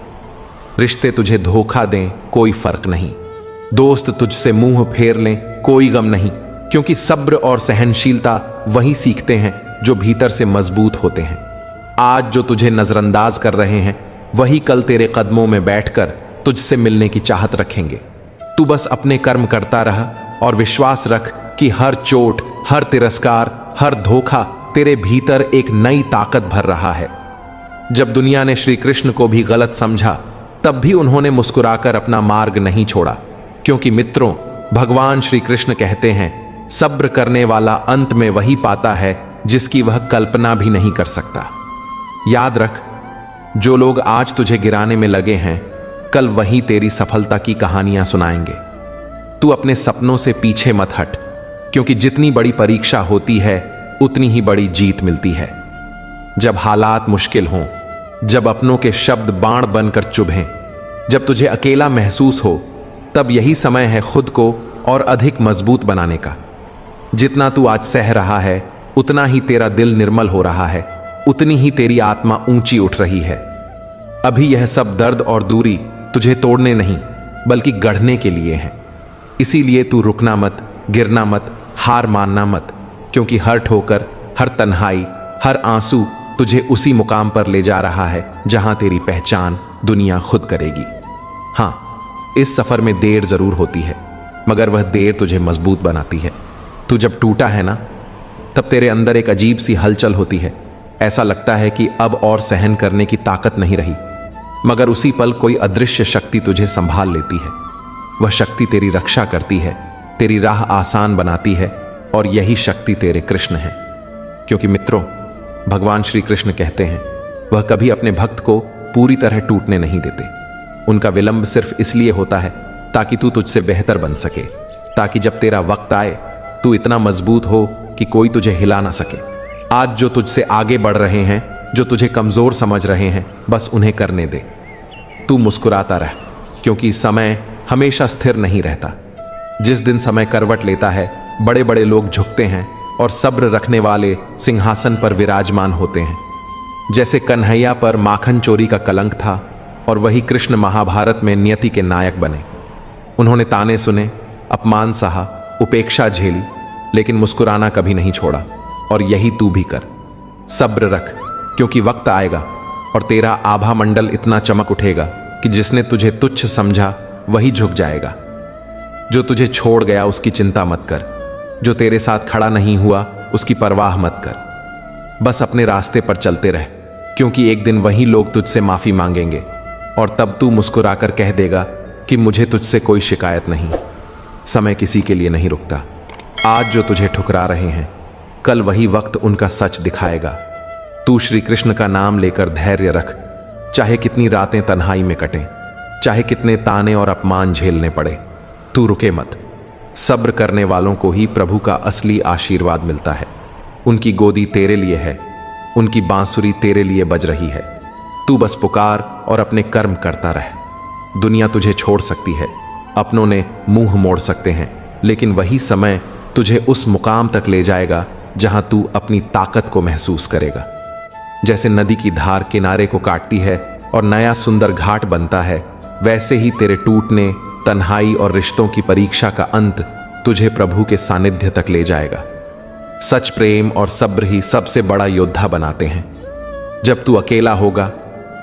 S1: रिश्ते तुझे धोखा दें, कोई फर्क नहीं। दोस्त तुझसे मुंह फेर लें, कोई गम नहीं, क्योंकि सब्र और सहनशीलता वही सीखते हैं जो भीतर से मजबूत होते हैं। आज जो तुझे नजरअंदाज कर रहे हैं वही कल तेरे कदमों में बैठकर तुझसे मिलने की चाहत रखेंगे। तू बस अपने कर्म करता रह और विश्वास रख कि हर चोट, हर तिरस्कार, हर धोखा तेरे भीतर एक नई ताकत भर रहा है। जब दुनिया ने श्री कृष्ण को भी गलत समझा, तब भी उन्होंने मुस्कुराकर अपना मार्ग नहीं छोड़ा, क्योंकि मित्रों, भगवान श्री कृष्ण कहते हैं सब्र करने वाला अंत में वही पाता है जिसकी वह कल्पना भी नहीं कर सकता। याद रख, जो लोग आज तुझे गिराने में लगे हैं कल वही तेरी सफलता की कहानियां सुनाएंगे। तू अपने सपनों से पीछे मत हट, क्योंकि जितनी बड़ी परीक्षा होती है उतनी ही बड़ी जीत मिलती है। जब हालात मुश्किल हों, जब अपनों के शब्द बाण बनकर चुभें, जब तुझे अकेला महसूस हो, तब यही समय है खुद को और अधिक मजबूत बनाने का। जितना तू आज सह रहा है उतना ही तेरा दिल निर्मल हो रहा है, उतनी ही तेरी आत्मा ऊंची उठ रही है। अभी यह सब दर्द और दूरी तुझे तोड़ने नहीं बल्कि गढ़ने के लिए है। इसीलिए तू रुकना मत, गिरना मत, हार मानना मत, क्योंकि हर ठोकर, हर तन्हाई, हर आंसू तुझे उसी मुकाम पर ले जा रहा है जहां तेरी पहचान दुनिया खुद करेगी। हां, इस सफर में देर जरूर होती है, मगर वह देर तुझे मजबूत बनाती है। तू जब टूटा है ना, तब तेरे अंदर एक अजीब सी हलचल होती है। ऐसा लगता है कि अब और सहन करने की ताकत नहीं रही, मगर उसी पल कोई अदृश्य शक्ति तुझे संभाल लेती है। वह शक्ति तेरी रक्षा करती है, तेरी राह आसान बनाती है, और यही शक्ति तेरे कृष्ण है। क्योंकि मित्रों, भगवान श्री कृष्ण कहते हैं, वह कभी अपने भक्त को पूरी तरह टूटने नहीं देते। उनका विलंब सिर्फ इसलिए होता है ताकि तू तुझसे बेहतर बन सके, ताकि जब तेरा वक्त आए तू इतना मजबूत हो कि कोई तुझे हिला ना सके। आज जो तुझसे आगे बढ़ रहे हैं, जो तुझे कमजोर समझ रहे हैं, बस उन्हें करने दे। तू मुस्कुराता रह, क्योंकि समय हमेशा स्थिर नहीं रहता। जिस दिन समय करवट लेता है, बड़े बड़े लोग झुकते हैं और सब्र रखने वाले सिंहासन पर विराजमान होते हैं। जैसे कन्हैया पर माखन चोरी का कलंक था और वही कृष्ण महाभारत में नियति के नायक बने। उन्होंने ताने सुने, अपमान सहा, उपेक्षा झेली, लेकिन मुस्कुराना कभी नहीं छोड़ा। और यही तू भी कर, सब्र रख, क्योंकि वक्त आएगा और तेरा आभा मंडल इतना चमक उठेगा कि जिसने तुझे तुच्छ समझा वही झुक जाएगा। जो तुझे छोड़ गया उसकी चिंता मत कर, जो तेरे साथ खड़ा नहीं हुआ उसकी परवाह मत कर। बस अपने रास्ते पर चलते रह, क्योंकि एक दिन वही लोग तुझसे माफी मांगेंगे और तब तू मुस्कुराकर कह देगा कि मुझे तुझसे कोई शिकायत नहीं। समय किसी के लिए नहीं रुकता। आज जो तुझे ठुकरा रहे हैं, कल वही वक्त उनका सच दिखाएगा। तू श्री कृष्ण का नाम लेकर धैर्य रख, चाहे कितनी रातें तन्हाई में कटें, चाहे कितने ताने और अपमान झेलने पड़े, तू रुके मत। सब्र करने वालों को ही प्रभु का असली आशीर्वाद मिलता है। उनकी गोदी तेरे लिए है, उनकी बांसुरी तेरे लिए बज रही है। तू बस पुकार और अपने कर्म करता रह। दुनिया तुझे छोड़ सकती है, अपनों ने मुंह मोड़ सकते हैं, लेकिन वही समय तुझे उस मुकाम तक ले जाएगा जहां तू अपनी ताकत को महसूस करेगा। जैसे नदी की धार किनारे को काटती है और नया सुंदर घाट बनता है, वैसे ही तेरे टूटने, तन्हाई और रिश्तों की परीक्षा का अंत तुझे प्रभु के सानिध्य तक ले जाएगा। सच, प्रेम और सब्र ही सबसे बड़ा योद्धा बनाते हैं। जब तू अकेला होगा,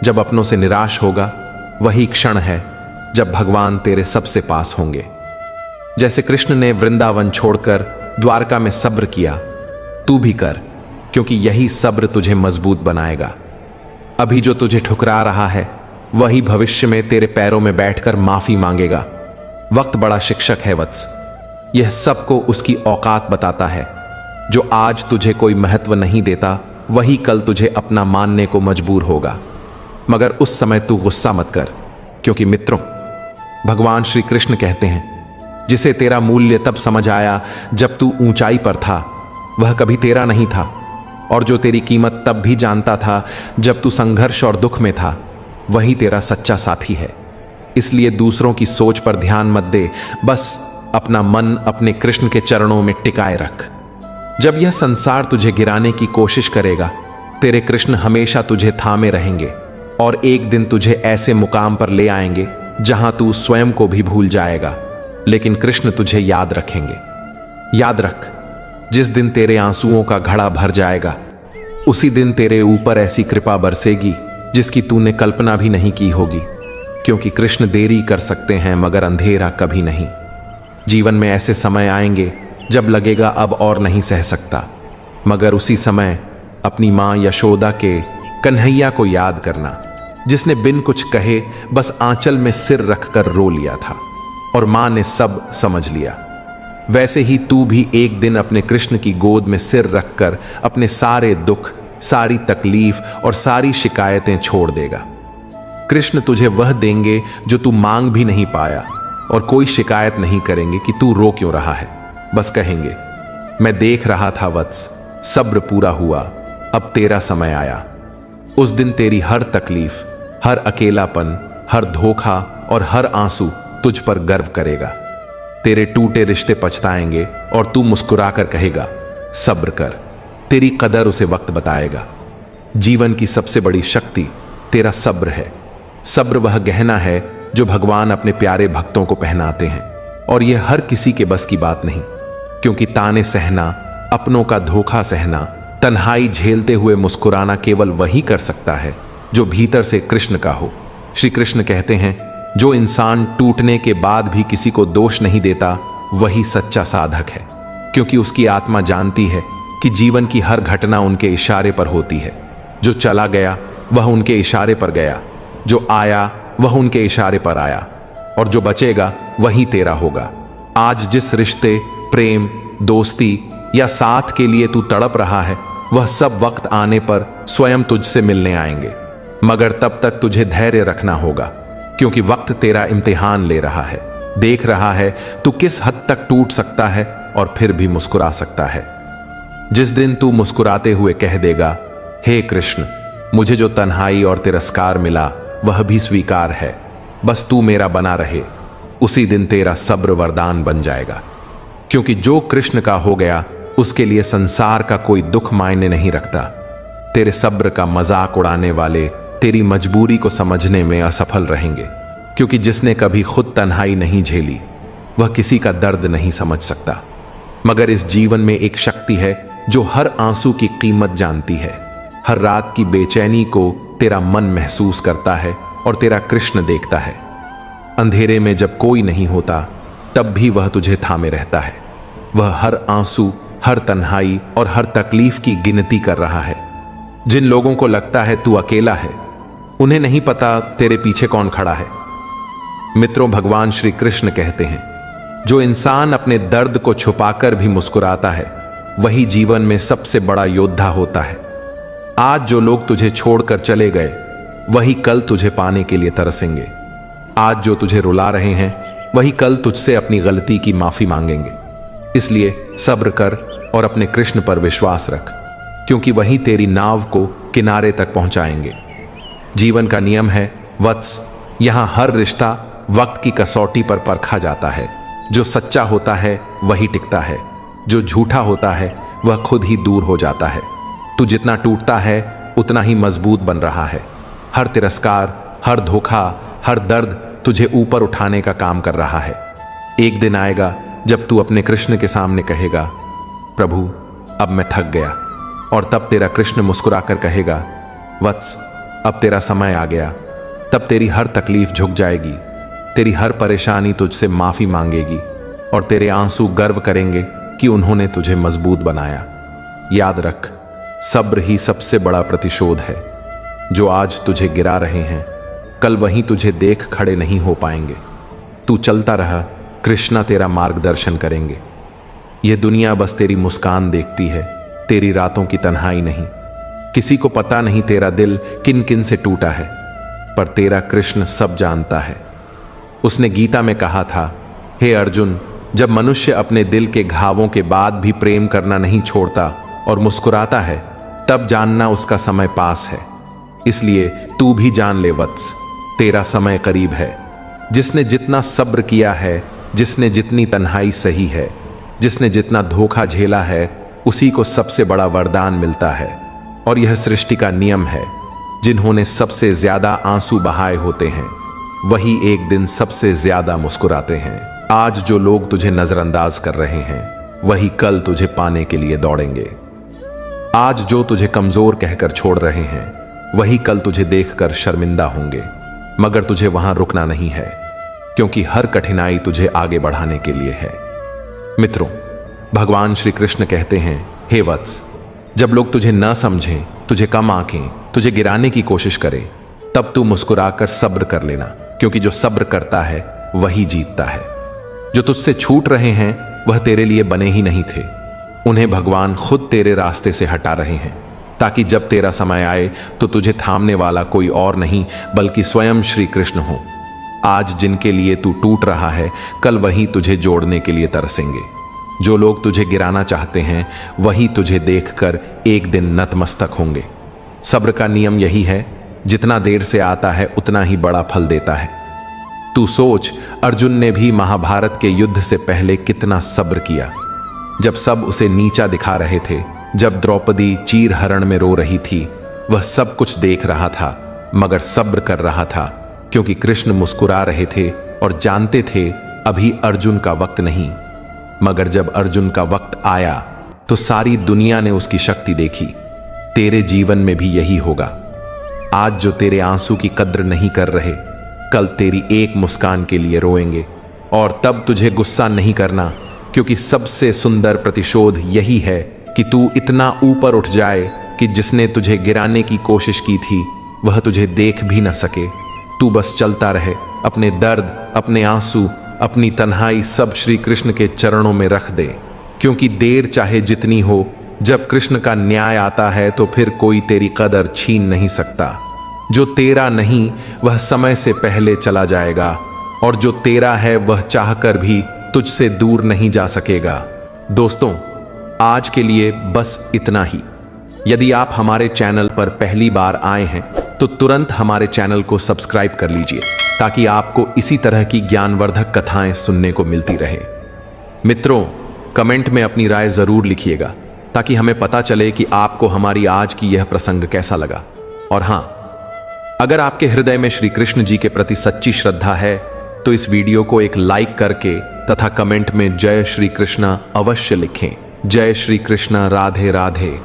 S1: जब अपनों से निराश होगा, वही क्षण है जब भगवान तेरे सबसे पास होंगे। जैसे कृष्ण ने वृंदावन छोड़कर द्वारका में सब्र किया, तू भी कर, क्योंकि यही सब्र तुझे मजबूत बनाएगा। अभी जो तुझे ठुकरा रहा है, वही भविष्य में तेरे पैरों में बैठकर माफी मांगेगा। वक्त बड़ा शिक्षक है वत्स, यह सबको उसकी औकात बताता है। जो आज तुझे कोई महत्व नहीं देता, वही कल तुझे अपना मानने को मजबूर होगा। मगर उस समय तू गुस्सा मत कर, क्योंकि मित्रों, भगवान श्री कृष्ण कहते हैं, जिसे तेरा मूल्य तब समझ आया जब तू ऊंचाई पर था, वह कभी तेरा नहीं था। और जो तेरी कीमत तब भी जानता था जब तू संघर्ष और दुख में था, वही तेरा सच्चा साथी है। इसलिए दूसरों की सोच पर ध्यान मत दे, बस अपना मन अपने कृष्ण के चरणों में टिकाए रख। जब यह संसार तुझे गिराने की कोशिश करेगा, तेरे कृष्ण हमेशा तुझे थामे रहेंगे और एक दिन तुझे ऐसे मुकाम पर ले आएंगे जहां तू स्वयं को भी भूल जाएगा, लेकिन कृष्ण तुझे याद रखेंगे। याद रख, जिस दिन तेरे आंसुओं का घड़ा भर जाएगा, उसी दिन तेरे ऊपर ऐसी कृपा बरसेगी जिसकी तूने कल्पना भी नहीं की होगी। क्योंकि कृष्ण देरी कर सकते हैं मगर अंधेरा कभी नहीं। जीवन में ऐसे समय आएंगे जब लगेगा अब और नहीं सह सकता, मगर उसी समय अपनी मां यशोदा के कन्हैया को याद करना, जिसने बिन कुछ कहे बस आंचल में सिर रखकर रो लिया था और मां ने सब समझ लिया। वैसे ही तू भी एक दिन अपने कृष्ण की गोद में सिर रखकर अपने सारे दुख, सारी तकलीफ और सारी शिकायतें छोड़ देगा। कृष्ण तुझे वह देंगे जो तू मांग भी नहीं पाया, और कोई शिकायत नहीं करेंगे कि तू रो क्यों रहा है। बस कहेंगे, मैं देख रहा था वत्स, सब्र पूरा हुआ, अब तेरा समय आया। उस दिन तेरी हर तकलीफ, हर अकेलापन, हर धोखा और हर आंसू तुझ पर गर्व करेगा। तेरे टूटे रिश्ते पछताएंगे और तू मुस्कुराकर कहेगा सब्र कर। तेरी कदर उसे वक्त बताएगा। जीवन की सबसे बड़ी शक्ति तेरा सब्र है। सब्र वह गहना है जो भगवान अपने प्यारे भक्तों को पहनाते हैं, और यह हर किसी के बस की बात नहीं, क्योंकि ताने सहना, अपनों का धोखा सहना, तन्हाई झेलते हुए मुस्कुराना केवल वही कर सकता है जो भीतर से कृष्ण का हो। श्री कृष्ण कहते हैं, जो इंसान टूटने के बाद भी किसी को दोष नहीं देता वही सच्चा साधक है, क्योंकि उसकी आत्मा जानती है कि जीवन की हर घटना उनके इशारे पर होती है। जो चला गया वह उनके इशारे पर गया, जो आया वह उनके इशारे पर आया, और जो बचेगा वही तेरा होगा। आज जिस रिश्ते, प्रेम, दोस्ती या साथ के लिए तू तड़प रहा है, वह सब वक्त आने पर स्वयं तुझसे मिलने आएंगे, मगर तब तक तुझे धैर्य रखना होगा, क्योंकि वक्त तेरा इम्तिहान ले रहा है, देख रहा है तू किस हद तक टूट सकता है और फिर भी मुस्कुरा सकता है। जिस दिन तू मुस्कुराते हुए कह देगा, हे कृष्ण, मुझे जो तन्हाई और तिरस्कार मिला वह भी स्वीकार है, बस तू मेरा बना रहे, उसी दिन तेरा सब्र वरदान बन जाएगा। क्योंकि जो कृष्ण का हो गया उसके लिए संसार का कोई दुख मायने नहीं रखता। तेरे सब्र का मजाक उड़ाने वाले तेरी मजबूरी को समझने में असफल रहेंगे, क्योंकि जिसने कभी खुद तन्हाई नहीं झेली वह किसी का दर्द नहीं समझ सकता। मगर इस जीवन में एक शक्ति है जो हर आंसू की कीमत जानती है। हर रात की बेचैनी को तेरा मन महसूस करता है और तेरा कृष्ण देखता है। अंधेरे में जब कोई नहीं होता तब भी वह तुझे थामे रहता है। वह हर आंसू, हर तन्हाई और हर तकलीफ की गिनती कर रहा है। जिन लोगों को लगता है तू अकेला है, उन्हें नहीं पता तेरे पीछे कौन खड़ा है। मित्रों, भगवान श्री कृष्ण कहते हैं, जो इंसान अपने दर्द को छुपाकर भी मुस्कुराता है वही जीवन में सबसे बड़ा योद्धा होता है। आज जो लोग तुझे छोड़कर चले गए वही कल तुझे पाने के लिए तरसेंगे। आज जो तुझे रुला रहे हैं वही कल तुझसे अपनी गलती की माफी मांगेंगे। इसलिए सब्र कर और अपने कृष्ण पर विश्वास रख, क्योंकि वही तेरी नाव को किनारे तक पहुंचाएंगे। जीवन का नियम है वत्स, यहां हर रिश्ता वक्त की कसौटी पर परखा जाता है। जो सच्चा होता है वही टिकता है, जो झूठा होता है वह खुद ही दूर हो जाता है। तू जितना टूटता है उतना ही मजबूत बन रहा है। हर तिरस्कार, हर धोखा, हर दर्द तुझे ऊपर उठाने का काम कर रहा है। एक दिन आएगा जब तू अपने कृष्ण के सामने कहेगा, प्रभु अब मैं थक गया, और तब तेरा कृष्ण मुस्कुराकर कहेगा, वत्स अब तेरा समय आ गया। तब तेरी हर तकलीफ झुक जाएगी, तेरी हर परेशानी तुझसे माफी मांगेगी, और तेरे आंसू गर्व करेंगे कि उन्होंने तुझे मजबूत बनाया। याद रख, सब्र ही सबसे बड़ा प्रतिशोध है। जो आज तुझे गिरा रहे हैं कल वहीं तुझे देख खड़े नहीं हो पाएंगे। तू चलता रहा, कृष्णा तेरा मार्गदर्शन करेंगे। यह दुनिया बस तेरी मुस्कान देखती है, तेरी रातों की तन्हाई नहीं। किसी को पता नहीं तेरा दिल किन किन से टूटा है, पर तेरा कृष्ण सब जानता है। उसने गीता में कहा था, हे अर्जुन, जब मनुष्य अपने दिल के घावों के बाद भी प्रेम करना नहीं छोड़ता और मुस्कुराता है, तब जानना उसका समय पास है। इसलिए तू भी जान ले वत्स, तेरा समय करीब है। जिसने जितना सब्र किया है, जिसने जितनी तन्हाई सही है, जिसने जितना धोखा झेला है, उसी को सबसे बड़ा वरदान मिलता है। और यह सृष्टि का नियम है, जिन्होंने सबसे ज्यादा आंसू बहाए होते हैं वही एक दिन सबसे ज्यादा मुस्कुराते हैं। आज जो लोग तुझे नजरअंदाज कर रहे हैं वही कल तुझे पाने के लिए दौड़ेंगे। आज जो तुझे कमजोर कहकर छोड़ रहे हैं वही कल तुझे देखकर शर्मिंदा होंगे, मगर तुझे वहां रुकना नहीं है, क्योंकि हर कठिनाई तुझे आगे बढ़ाने के लिए है। मित्रों, भगवान श्री कृष्ण कहते हैं, हे वत्स, जब लोग तुझे न समझें, तुझे कम आंकें, तुझे गिराने की कोशिश करें, तब तू मुस्कुराकर सब्र कर लेना, क्योंकि जो सब्र करता है वही जीतता है। जो तुझसे छूट रहे हैं वह तेरे लिए बने ही नहीं थे, उन्हें भगवान खुद तेरे रास्ते से हटा रहे हैं, ताकि जब तेरा समय आए तो तुझे थामने वाला कोई और नहीं बल्कि स्वयं श्री कृष्ण हो। आज जिनके लिए तू टूट रहा है, कल वही तुझे जोड़ने के लिए तरसेंगे। जो लोग तुझे गिराना चाहते हैं वही तुझे देखकर एक दिन नतमस्तक होंगे। सब्र का नियम यही है, जितना देर से आता है उतना ही बड़ा फल देता है। तू सोच, अर्जुन ने भी महाभारत के युद्ध से पहले कितना सब्र किया। जब सब उसे नीचा दिखा रहे थे, जब द्रौपदी चीरहरण में रो रही थी, वह सब कुछ देख रहा था मगर सब्र कर रहा था, क्योंकि कृष्ण मुस्कुरा रहे थे और जानते थे अभी अर्जुन का वक्त नहीं। मगर जब अर्जुन का वक्त आया तो सारी दुनिया ने उसकी शक्ति देखी। तेरे जीवन में भी यही होगा। आज जो तेरे आंसू की कद्र नहीं कर रहे, कल तेरी एक मुस्कान के लिए रोएंगे। और तब तुझे गुस्सा नहीं करना, क्योंकि सबसे सुंदर प्रतिशोध यही है कि तू इतना ऊपर उठ जाए कि जिसने तुझे गिराने की कोशिश की थी वह तुझे देख भी न सके। तू बस चलता रहे, अपने दर्द, अपने आंसू, अपनी तन्हाई सब श्री कृष्ण के चरणों में रख दे, क्योंकि देर चाहे जितनी हो, जब कृष्ण का न्याय आता है तो फिर कोई तेरी कदर छीन नहीं सकता। जो तेरा नहीं वह समय से पहले चला जाएगा, और जो तेरा है वह चाहकर भी तुझसे दूर नहीं जा सकेगा। दोस्तों, आज के लिए बस इतना ही। यदि आप हमारे चैनल पर पहली बार आए हैं तो तुरंत हमारे चैनल को सब्सक्राइब कर लीजिए, ताकि आपको इसी तरह की ज्ञानवर्धक कथाएं सुनने को मिलती रहे। मित्रों, कमेंट में अपनी राय जरूर लिखिएगा, ताकि हमें पता चले कि आपको हमारी आज की यह प्रसंग कैसा लगा। और हां, अगर आपके हृदय में श्री कृष्ण जी के प्रति सच्ची श्रद्धा है तो इस वीडियो को एक लाइक करके तथा कमेंट में जय श्री कृष्ण अवश्य लिखें। जय श्री कृष्ण। राधे राधे।